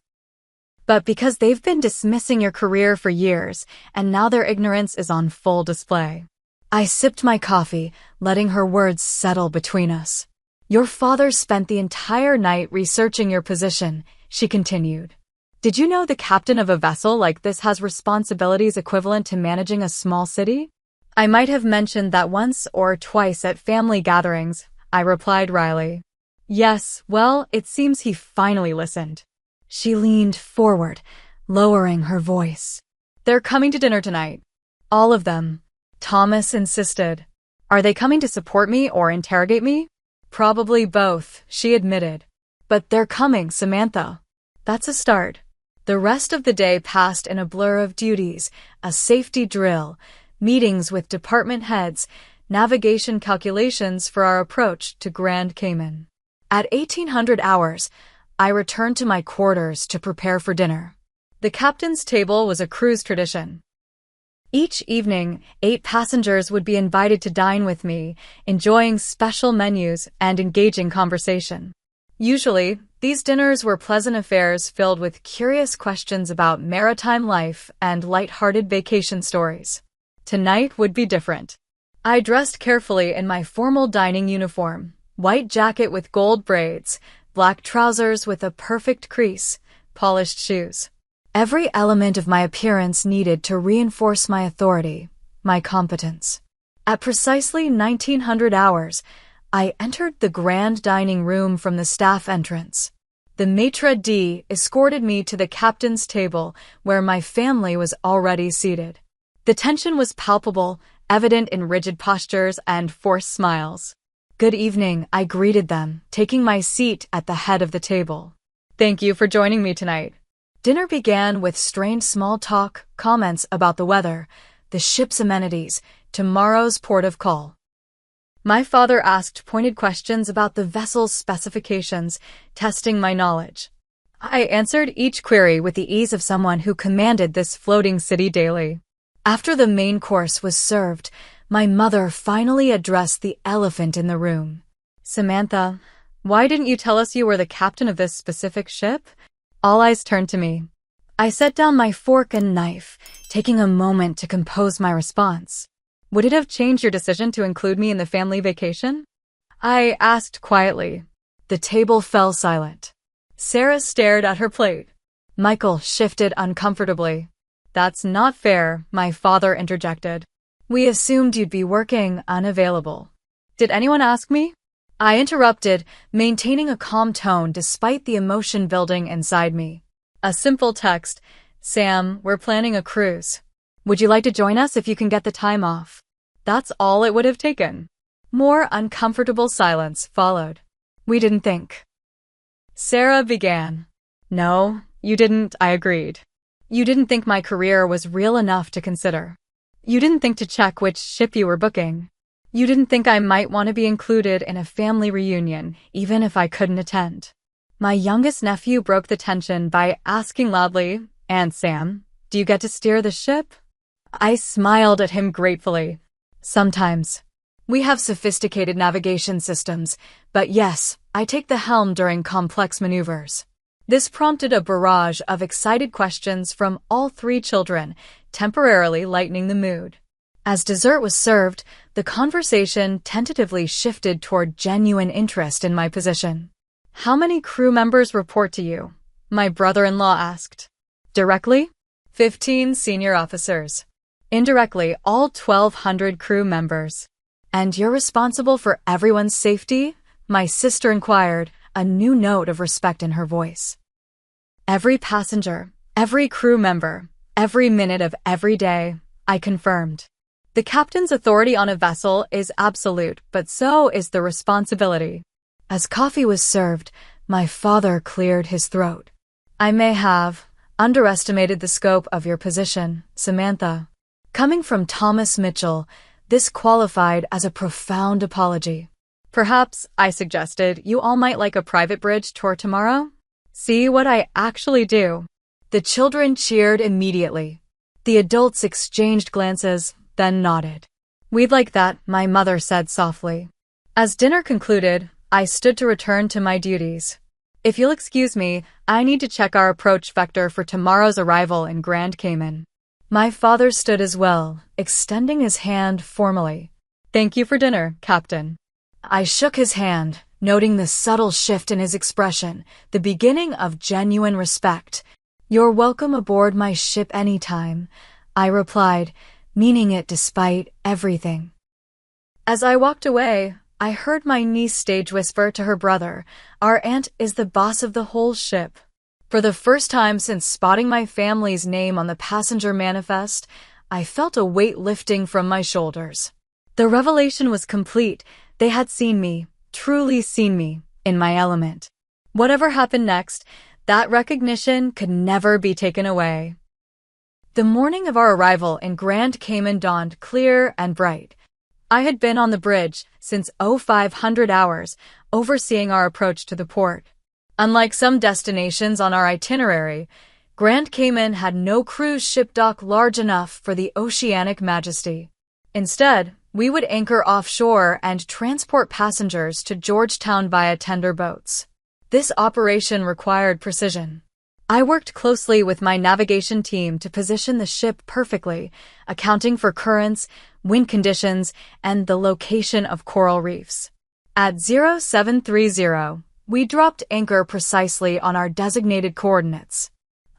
[SPEAKER 1] but because they've been dismissing your career for years, and now their ignorance is on full display." I sipped my coffee, letting her words settle between us. "Your father spent the entire night researching your position," she continued. "Did you know the captain of a vessel like this has responsibilities equivalent to managing a small city?" "I might have mentioned that once or twice at family gatherings," I replied wryly. "Yes, well, it seems he finally listened." She leaned forward, lowering her voice. "They're coming to dinner tonight. All of them," Thomas insisted. "Are they coming to support me or interrogate me?" "Probably both," she admitted. "But they're coming, Samantha." That's a start. The rest of the day passed in a blur of duties, a safety drill, meetings with department heads, navigation calculations for our approach to Grand Cayman. At 1800 hours, I returned to my quarters to prepare for dinner. The captain's table was a cruise tradition. Each evening, 8 passengers would be invited to dine with me, enjoying special menus and engaging conversation. Usually, these dinners were pleasant affairs filled with curious questions about maritime life and light-hearted vacation stories. Tonight would be different. I dressed carefully in my formal dining uniform, white jacket with gold braids, black trousers with a perfect crease, polished shoes. Every element of my appearance needed to reinforce my authority, my competence. At precisely 1900 hours, I entered the grand dining room from the staff entrance. The maitre d' escorted me to the captain's table, where my family was already seated. The tension was palpable, evident in rigid postures and forced smiles. Good evening, I greeted them, taking my seat at the head of the table. Thank you for joining me tonight. Dinner began with strained small talk, comments about the weather, the ship's amenities, tomorrow's port of call. My father asked pointed questions about the vessel's specifications, testing my knowledge. I answered each query with the ease of someone who commanded this floating city daily. After the main course was served, my mother finally addressed the elephant in the room. Samantha, why didn't you tell us you were the captain of this specific ship? All eyes turned to me. I set down my fork and knife, taking a moment to compose my response. Would it have changed your decision to include me in the family vacation? I asked quietly. The table fell silent. Sarah stared at her plate. Michael shifted uncomfortably. That's not fair, my father interjected. We assumed you'd be working unavailable. Did anyone ask me? I interrupted, maintaining a calm tone despite the emotion building inside me. A simple text, Sam, we're planning a cruise. Would you like to join us if you can get the time off? That's all it would have taken. More uncomfortable silence followed. We didn't think. Sarah began. No, you didn't, I agreed. You didn't think my career was real enough to consider. You didn't think to check which ship you were booking. You didn't think I might want to be included in a family reunion, even if I couldn't attend. My youngest nephew broke the tension by asking loudly, "And Sam, do you get to steer the ship?" I smiled at him gratefully. Sometimes. We have sophisticated navigation systems, but yes, I take the helm during complex maneuvers. This prompted a barrage of excited questions from all three children, temporarily lightening the mood. As dessert was served, the conversation tentatively shifted toward genuine interest in my position. How many crew members report to you? My brother-in-law asked. Directly? 15 senior officers. Indirectly, all 1,200 crew members. And you're responsible for everyone's safety? My sister inquired, a new note of respect in her voice. Every passenger, every crew member, every minute of every day, I confirmed. The captain's authority on a vessel is absolute, but so is the responsibility. As coffee was served, my father cleared his throat. I may have underestimated the scope of your position, Samantha. Coming from Thomas Mitchell, this qualified as a profound apology. Perhaps, I suggested, you all might like a private bridge tour tomorrow? See what I actually do. The children cheered immediately. The adults exchanged glances, then nodded. We'd like that, my mother said softly. As dinner concluded, I stood to return to my duties. If you'll excuse me, I need to check our approach vector for tomorrow's arrival in Grand Cayman. My father stood as well, extending his hand formally. Thank you for dinner, Captain. I shook his hand, noting the subtle shift in his expression, the beginning of genuine respect. You're welcome aboard my ship anytime, I replied, meaning it despite everything. As I walked away, I heard my niece stage whisper to her brother, our aunt is the boss of the whole ship. For the first time since spotting my family's name on the passenger manifest, I felt a weight lifting from my shoulders. The revelation was complete. They had seen me, truly seen me, in my element. Whatever happened next, that recognition could never be taken away. The morning of our arrival in Grand Cayman dawned clear and bright. I had been on the bridge since 0500 hours, overseeing our approach to the port. Unlike some destinations on our itinerary, Grand Cayman had no cruise ship dock large enough for the oceanic majesty. Instead, we would anchor offshore and transport passengers to Georgetown via tender boats. This operation required precision. I worked closely with my navigation team to position the ship perfectly, accounting for currents, wind conditions, and the location of coral reefs. At 0730, we dropped anchor precisely on our designated coordinates.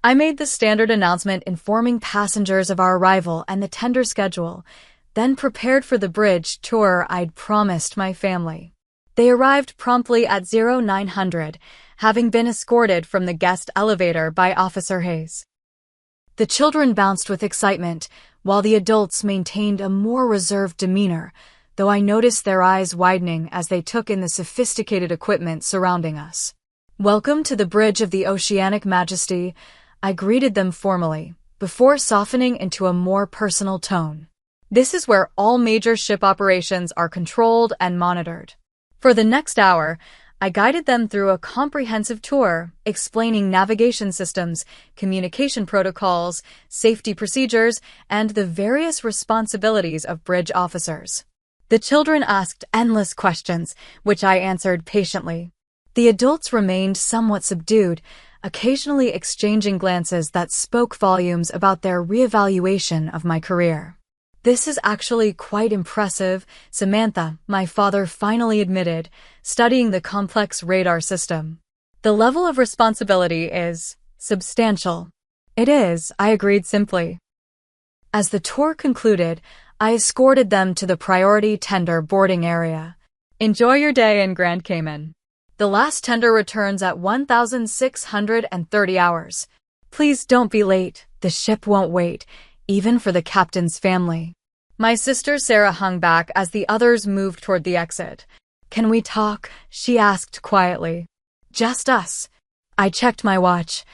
[SPEAKER 1] I made the standard announcement informing passengers of our arrival and the tender schedule, then prepared for the bridge tour I'd promised my family. They arrived promptly at 0900, having been escorted from the guest elevator by Officer Hayes. The children bounced with excitement, while the adults maintained a more reserved demeanor, though I noticed their eyes widening as they took in the sophisticated equipment surrounding us. "Welcome to the bridge of the Oceanic Majesty," I greeted them formally, before softening into a more personal tone. "This is where all major ship operations are controlled and monitored." For the next hour, I guided them through a comprehensive tour, explaining navigation systems, communication protocols, safety procedures, and the various responsibilities of bridge officers. The children asked endless questions, which I answered patiently. The adults remained somewhat subdued, occasionally exchanging glances that spoke volumes about their reevaluation of my career. "This is actually quite impressive," Samantha, my father, finally admitted, studying the complex radar system. "The level of responsibility is substantial." "It is," I agreed simply. As the tour concluded, I escorted them to the priority tender boarding area. "Enjoy your day in Grand Cayman. The last tender returns at 1630 hours. Please don't be late. The ship won't wait, even for the captain's family." My sister Sarah hung back as the others moved toward the exit. "Can we talk?" she asked quietly. "Just us." I checked my watch.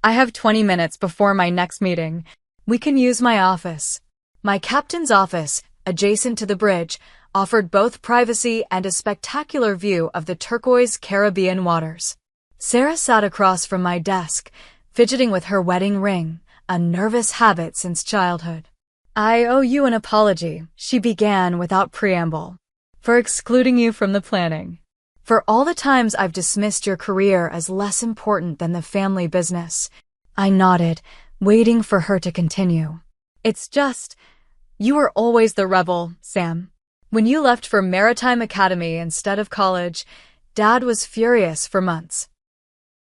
[SPEAKER 1] "I have 20 minutes before my next meeting. We can use my office." My captain's office, adjacent to the bridge, offered both privacy and a spectacular view of the turquoise Caribbean waters. Sarah sat across from my desk, fidgeting with her wedding ring, a nervous habit since childhood. "I owe you an apology," she began without preamble, "for excluding you from the planning. For all the times I've dismissed your career as less important than the family business." I nodded, waiting for her to continue. "It's just, you were always the rebel, Sam. When you left for Maritime Academy instead of college, Dad was furious for months.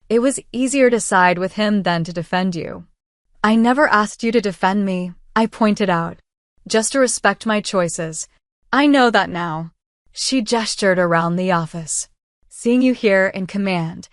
[SPEAKER 1] It was easier to side with him than to defend you." "I never asked you to defend me," I pointed out. "Just to respect my choices. I know that now." She gestured around the office. "Seeing you here in command,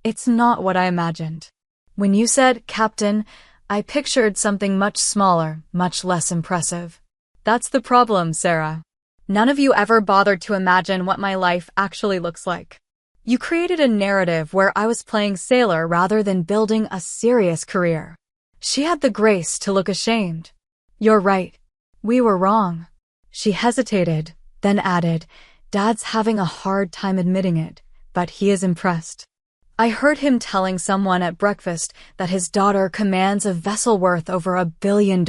[SPEAKER 1] it's not what I imagined. When you said captain, I pictured something much smaller, much less impressive." "That's the problem, Sarah. None of you ever bothered to imagine what my life actually looks like. You created a narrative where I was playing sailor rather than building a serious career." She had the grace to look ashamed. "You're right. We were wrong." She hesitated, then added, "Dad's having a hard time admitting it, but he is impressed. I heard him telling someone at breakfast that his daughter commands a vessel worth over $1 billion.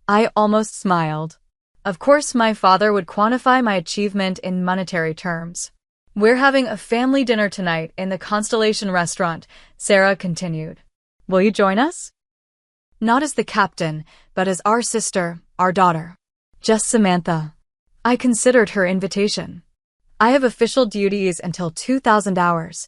[SPEAKER 1] I almost smiled. Of course, my father would quantify my achievement in monetary terms. "We're having a family dinner tonight in the Constellation restaurant," Sarah continued. "Will you join us?" Not as the captain, but as our sister, our daughter. Just Samantha. I considered her invitation. "I have official duties until 2000 hours.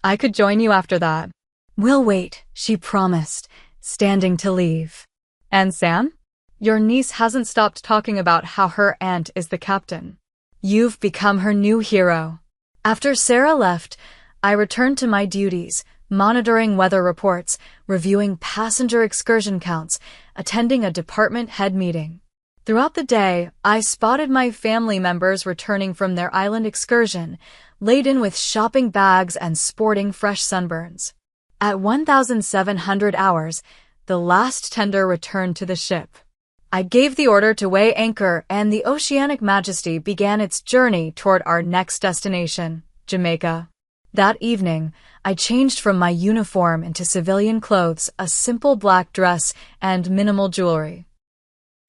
[SPEAKER 1] I could join you after that." "We'll wait," she promised, standing to leave. "And Sam? Your niece hasn't stopped talking about how her aunt is the captain. You've become her new hero." After Sarah left, I returned to my duties, monitoring weather reports, reviewing passenger excursion counts, attending a department head meeting. Throughout the day, I spotted my family members returning from their island excursion, laden with shopping bags and sporting fresh sunburns. At 1700 hours, the last tender returned to the ship. I gave the order to weigh anchor, and the Oceanic Majesty began its journey toward our next destination, Jamaica. That evening, I changed from my uniform into civilian clothes, a simple black dress, and minimal jewelry.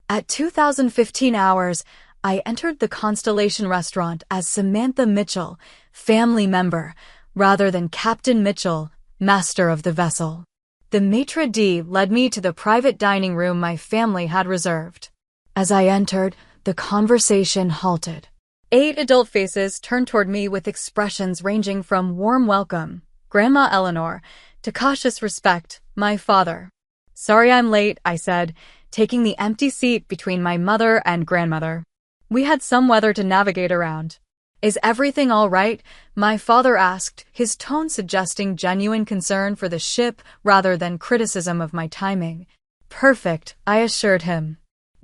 [SPEAKER 1] At 2015 hours, I entered the Constellation restaurant as Samantha Mitchell, family member, rather than Captain Mitchell, master of the vessel. The maitre d' led me to the private dining room my family had reserved. As I entered, the conversation halted. 8 adult faces turned toward me with expressions ranging from warm welcome, Grandma Eleanor, to cautious respect, my father. "Sorry I'm late," I said, taking the empty seat between my mother and grandmother. "We had some weather to navigate around." "Is everything all right?" my father asked, his tone suggesting genuine concern for the ship rather than criticism of my timing. "Perfect," I assured him.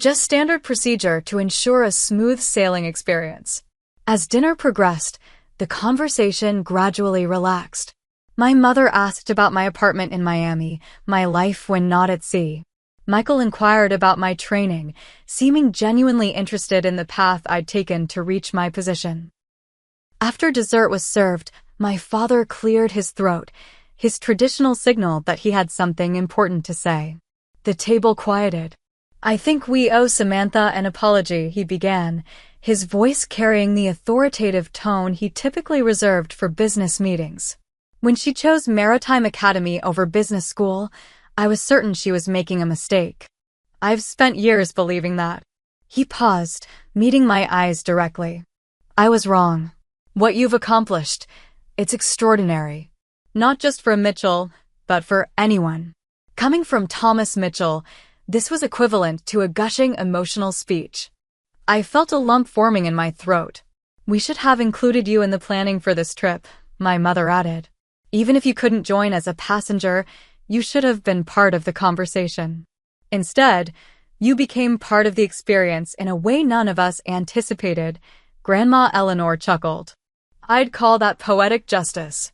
[SPEAKER 1] Just standard procedure to ensure a smooth sailing experience. As dinner progressed, the conversation gradually relaxed. My mother asked about my apartment in Miami, my life when not at sea. Michael inquired about my training, seeming genuinely interested in the path I'd taken to reach my position. After dessert was served, my father cleared his throat, his traditional signal that he had something important to say. The table quieted. "I think we owe Samantha an apology," he began, his voice carrying the authoritative tone he typically reserved for business meetings. When she chose Maritime Academy over business school, I was certain she was making a mistake. I've spent years believing that. He paused, meeting my eyes directly. "I was wrong. What you've accomplished, it's extraordinary. Not just for Mitchell, but for anyone." Coming from Thomas Mitchell, this was equivalent to a gushing emotional speech. I felt a lump forming in my throat. "We should have included you in the planning for this trip," my mother added. "Even if you couldn't join as a passenger, you should have been part of the conversation. Instead, you became part of the experience in a way none of us anticipated," Grandma Eleanor chuckled. "I'd call that poetic justice."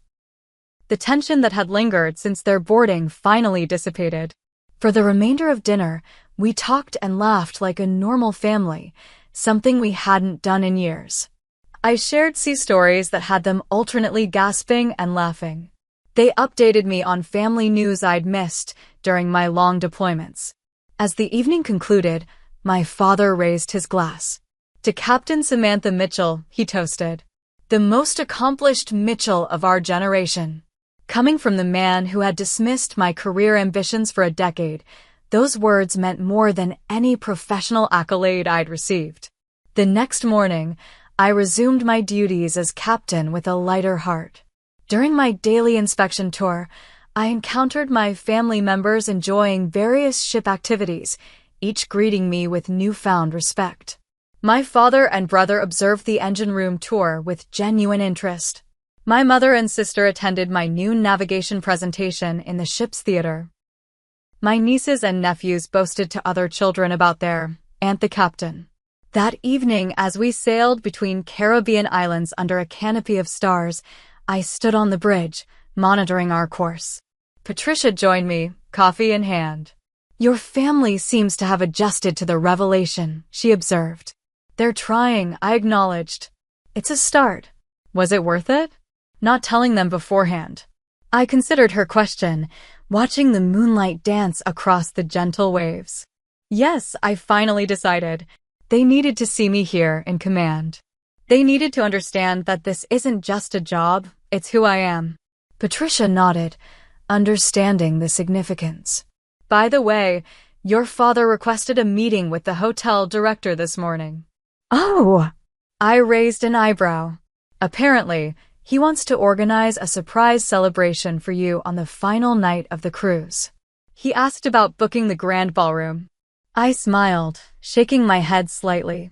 [SPEAKER 1] The tension that had lingered since their boarding finally dissipated. For the remainder of dinner, we talked and laughed like a normal family, something we hadn't done in years. I shared sea stories that had them alternately gasping and laughing. They updated me on family news I'd missed during my long deployments. As the evening concluded, my father raised his glass. "To Captain Samantha Mitchell," he toasted. "The most accomplished Mitchell of our generation." Coming from the man who had dismissed my career ambitions for a decade, those words meant more than any professional accolade I'd received. The next morning, I resumed my duties as captain with a lighter heart. During my daily inspection tour, I encountered my family members enjoying various ship activities, each greeting me with newfound respect. My father and brother observed the engine room tour with genuine interest. My mother and sister attended my noon navigation presentation in the ship's theater. My nieces and nephews boasted to other children about their aunt the captain. That evening, as we sailed between Caribbean islands under a canopy of stars, I stood on the bridge, monitoring our course. Patricia joined me, coffee in hand. "Your family seems to have adjusted to the revelation," she observed. "They're trying," I acknowledged. "It's a start. Was it worth it?" Not telling them beforehand. I considered her question, watching the moonlight dance across the gentle waves. Yes, I finally decided. They needed to see me here in command. They needed to understand that this isn't just a job, it's who I am. Patricia nodded, understanding the significance. "By the way, your father requested a meeting with the hotel director this morning." "Oh!" I raised an eyebrow. "Apparently, he wants to organize a surprise celebration for you on the final night of the cruise. He asked about booking the grand ballroom." I smiled, shaking my head slightly.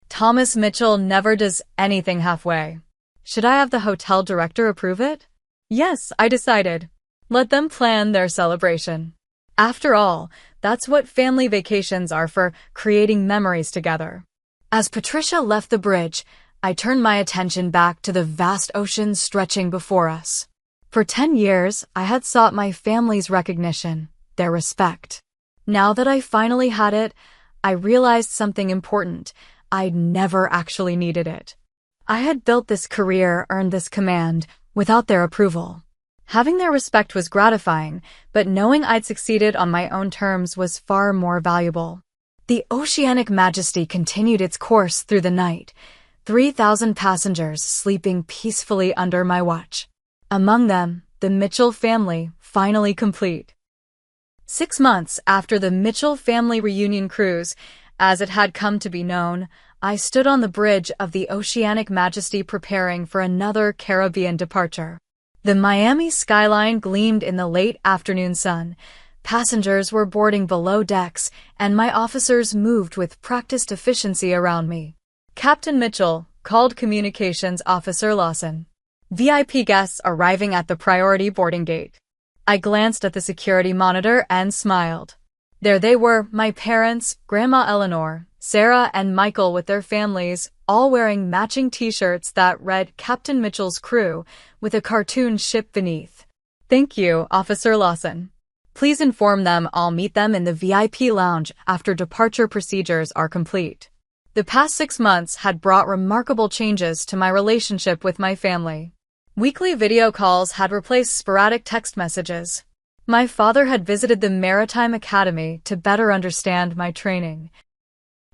[SPEAKER 1] "Thomas Mitchell never does anything halfway. Should I have the hotel director approve it?" "Yes," I decided. "Let them plan their celebration. After all, that's what family vacations are for, creating memories together." As Patricia left the bridge, I turned my attention back to the vast ocean stretching before us. For 10 years, I had sought my family's recognition, their respect. Now that I finally had it, I realized something important. I'd never actually needed it. I had built this career, earned this command, without their approval. Having their respect was gratifying, but knowing I'd succeeded on my own terms was far more valuable. The Oceanic Majesty continued its course through the night, 3,000 passengers sleeping peacefully under my watch. Among them, the Mitchell family, finally complete. 6 months after the Mitchell family reunion cruise, as it had come to be known, I stood on the bridge of the Oceanic Majesty preparing for another Caribbean departure. The Miami skyline gleamed in the late afternoon sun. Passengers were boarding below decks, and my officers moved with practiced efficiency around me. "Captain Mitchell," called Communications Officer Lawson. "VIP guests arriving at the priority boarding gate." I glanced at the security monitor and smiled. There they were, my parents, Grandma Eleanor, Sarah, and Michael with their families, all wearing matching t-shirts that read Captain Mitchell's Crew, with a cartoon ship beneath. Thank you, Officer Lawson. Please inform them I'll meet them in the VIP lounge after departure procedures are complete. The past 6 months had brought remarkable changes to my relationship with my family. Weekly video calls had replaced sporadic text messages. My father had visited the Maritime Academy to better understand my training.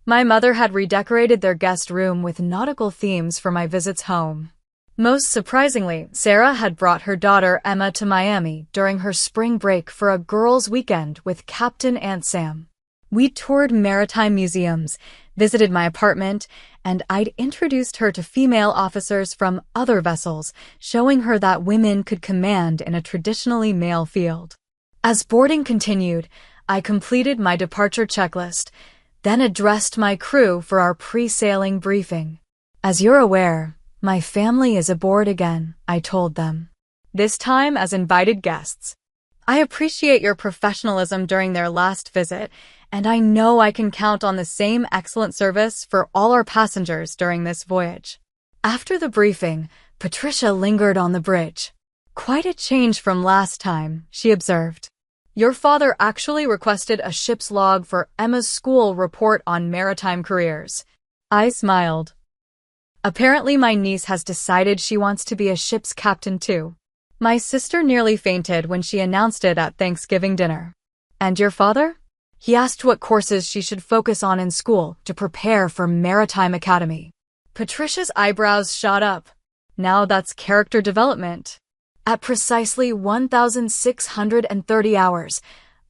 [SPEAKER 1] My mother had redecorated their guest room with nautical themes for my visits home. Most surprisingly, Sarah had brought her daughter Emma to Miami during her spring break for a girls' weekend with Captain Aunt Sam. We toured maritime museums, visited my apartment, and I'd introduced her to female officers from other vessels, showing her that women could command in a traditionally male field. As boarding continued, I completed my departure checklist, then addressed my crew for our pre-sailing briefing. As you're aware, my family is aboard again, I told them. This time as invited guests. I appreciate your professionalism during their last visit, and I know I can count on the same excellent service for all our passengers during this voyage. After the briefing, Patricia lingered on the bridge. Quite a change from last time, she observed. Your father actually requested a ship's log for Emma's school report on maritime careers. I smiled. Apparently my niece has decided she wants to be a ship's captain too. My sister nearly fainted when she announced it at Thanksgiving dinner. And your father? He asked what courses she should focus on in school to prepare for Maritime Academy. Patricia's eyebrows shot up. Now that's character development. At precisely 1,630 hours,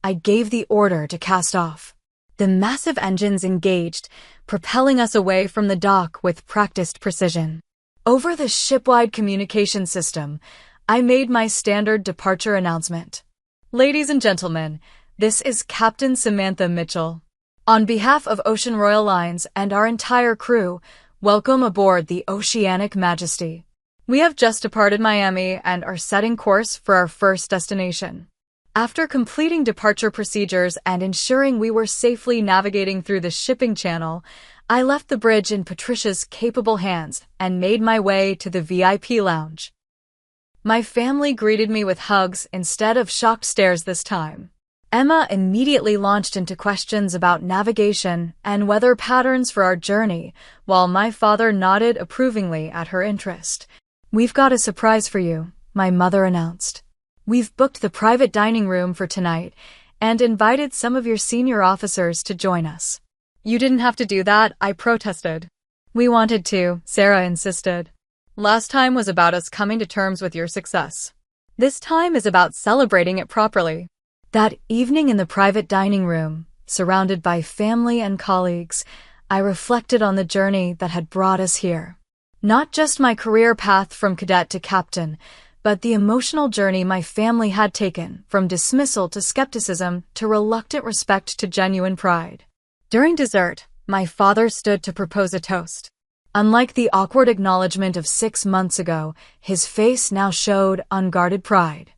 [SPEAKER 1] I gave the order to cast off. The massive engines engaged, propelling us away from the dock with practiced precision. Over the shipwide communication system, I made my standard departure announcement. Ladies and gentlemen, this is Captain Samantha Mitchell. On behalf of Ocean Royal Lines and our entire crew, welcome aboard the Oceanic Majesty. We have just departed Miami and are setting course for our first destination. After completing departure procedures and ensuring we were safely navigating through the shipping channel, I left the bridge in Patricia's capable hands and made my way to the VIP lounge. My family greeted me with hugs instead of shocked stares this time. Emma immediately launched into questions about navigation and weather patterns for our journey, while my father nodded approvingly at her interest. We've got a surprise for you, my mother announced. We've booked the private dining room for tonight and invited some of your senior officers to join us. You didn't have to do that, I protested. We wanted to, Sarah insisted. Last time was about us coming to terms with your success. This time is about celebrating it properly. That evening in the private dining room, surrounded by family and colleagues, I reflected on the journey that had brought us here. Not just my career path from cadet to captain, but the emotional journey my family had taken from dismissal to skepticism to reluctant respect to genuine pride. During dessert, my father stood to propose a toast. Unlike the awkward acknowledgement of 6 months ago, his face now showed unguarded pride.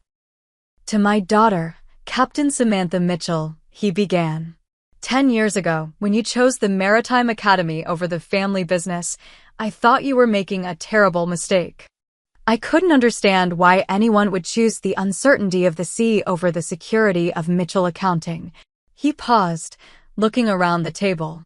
[SPEAKER 1] To my daughter, Captain Samantha Mitchell, he began. 10 years ago, when you chose the Maritime Academy over the family business, I thought you were making a terrible mistake. I couldn't understand why anyone would choose the uncertainty of the sea over the security of Mitchell Accounting. He paused, looking around the table.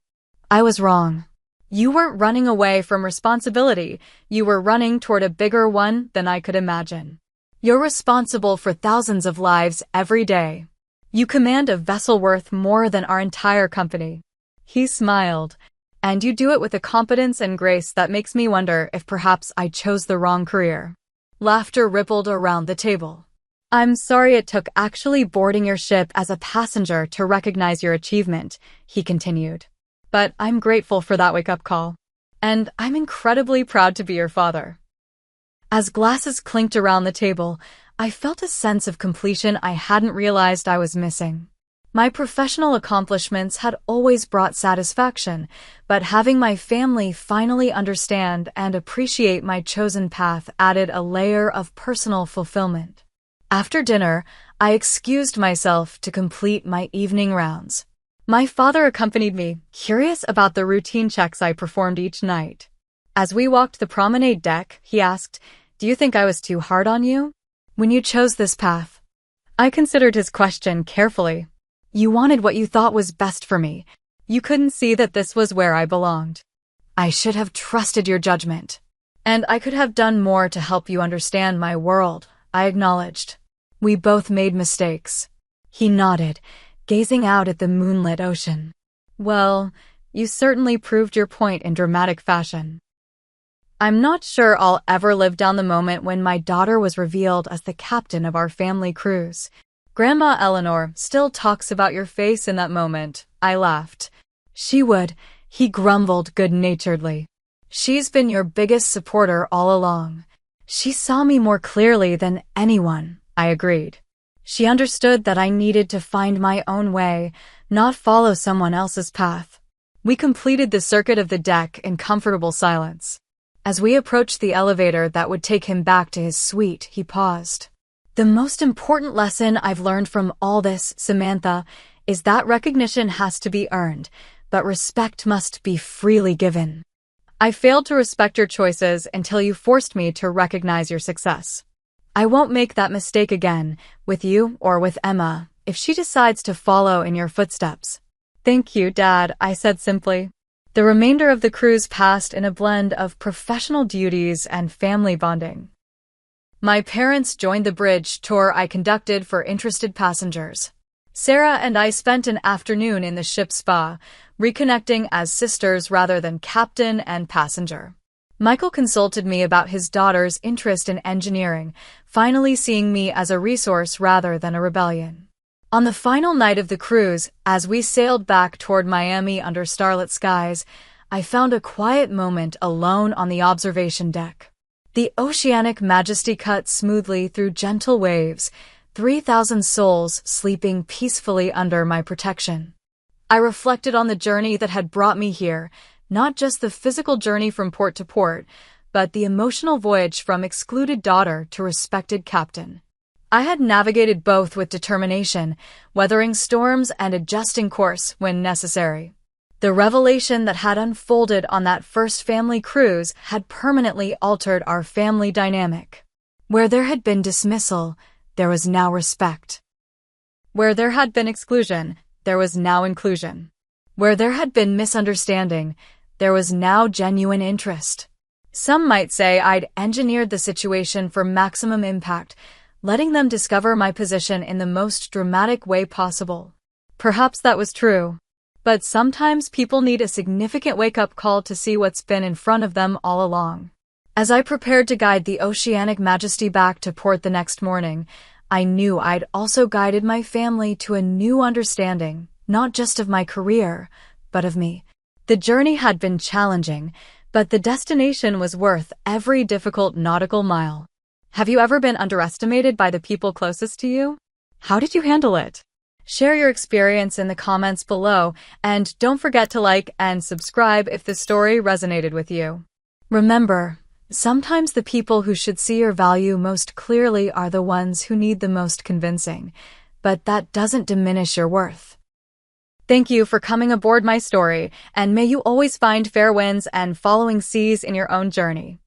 [SPEAKER 1] I was wrong. You weren't running away from responsibility. You were running toward a bigger one than I could imagine. You're responsible for thousands of lives every day. You command a vessel worth more than our entire company. He smiled. And you do it with a competence and grace that makes me wonder if perhaps I chose the wrong career. Laughter rippled around the table. I'm sorry it took actually boarding your ship as a passenger to recognize your achievement, he continued. But I'm grateful for that wake-up call. And I'm incredibly proud to be your father. As glasses clinked around the table, I felt a sense of completion I hadn't realized I was missing. My professional accomplishments had always brought satisfaction, but having my family finally understand and appreciate my chosen path added a layer of personal fulfillment. After dinner, I excused myself to complete my evening rounds. My father accompanied me, curious about the routine checks I performed each night. As we walked the promenade deck, he asked, "Do you think I was too hard on you when you chose this path?" I considered his question carefully. "You wanted what you thought was best for me. You couldn't see that this was where I belonged. I should have trusted your judgment. And I could have done more to help you understand my world," I acknowledged. "We both made mistakes." He nodded, gazing out at the moonlit ocean. "Well, you certainly proved your point in dramatic fashion." I'm not sure I'll ever live down the moment when my daughter was revealed as the captain of our family cruise. "Grandma Eleanor still talks about your face in that moment," I laughed. "She would," he grumbled good-naturedly. "She's been your biggest supporter all along." "She saw me more clearly than anyone," I agreed. "She understood that I needed to find my own way, not follow someone else's path." We completed the circuit of the deck in comfortable silence. As we approached the elevator that would take him back to his suite, he paused. "The most important lesson I've learned from all this, Samantha, is that recognition has to be earned, but respect must be freely given. I failed to respect your choices until you forced me to recognize your success. I won't make that mistake again, with you or with Emma, if she decides to follow in your footsteps." "Thank you, Dad," I said simply. The remainder of the cruise passed in a blend of professional duties and family bonding. My parents joined the bridge tour I conducted for interested passengers. Sarah and I spent an afternoon in the ship's spa, reconnecting as sisters rather than captain and passenger. Michael consulted me about his daughter's interest in engineering, finally seeing me as a resource rather than a rebellion. On the final night of the cruise, as we sailed back toward Miami under starlit skies, I found a quiet moment alone on the observation deck. The oceanic majesty cut smoothly through gentle waves, 3,000 souls sleeping peacefully under my protection. I reflected on the journey that had brought me here, not just the physical journey from port to port, but the emotional voyage from excluded daughter to respected captain. I had navigated both with determination, weathering storms and adjusting course when necessary. The revelation that had unfolded on that first family cruise had permanently altered our family dynamic. Where there had been dismissal, there was now respect. Where there had been exclusion, there was now inclusion. Where there had been misunderstanding, there was now genuine interest. Some might say I'd engineered the situation for maximum impact, letting them discover my position in the most dramatic way possible. Perhaps that was true. But sometimes people need a significant wake-up call to see what's been in front of them all along. As I prepared to guide the Oceanic Majesty back to port the next morning, I knew I'd also guided my family to a new understanding, not just of my career, but of me. The journey had been challenging, but the destination was worth every difficult nautical mile. Have you ever been underestimated by the people closest to you? How did you handle it? Share your experience in the comments below, and don't forget to like and subscribe if the story resonated with you. Remember, sometimes the people who should see your value most clearly are the ones who need the most convincing, but that doesn't diminish your worth. Thank you for coming aboard my story, and may you always find fair winds and following seas in your own journey.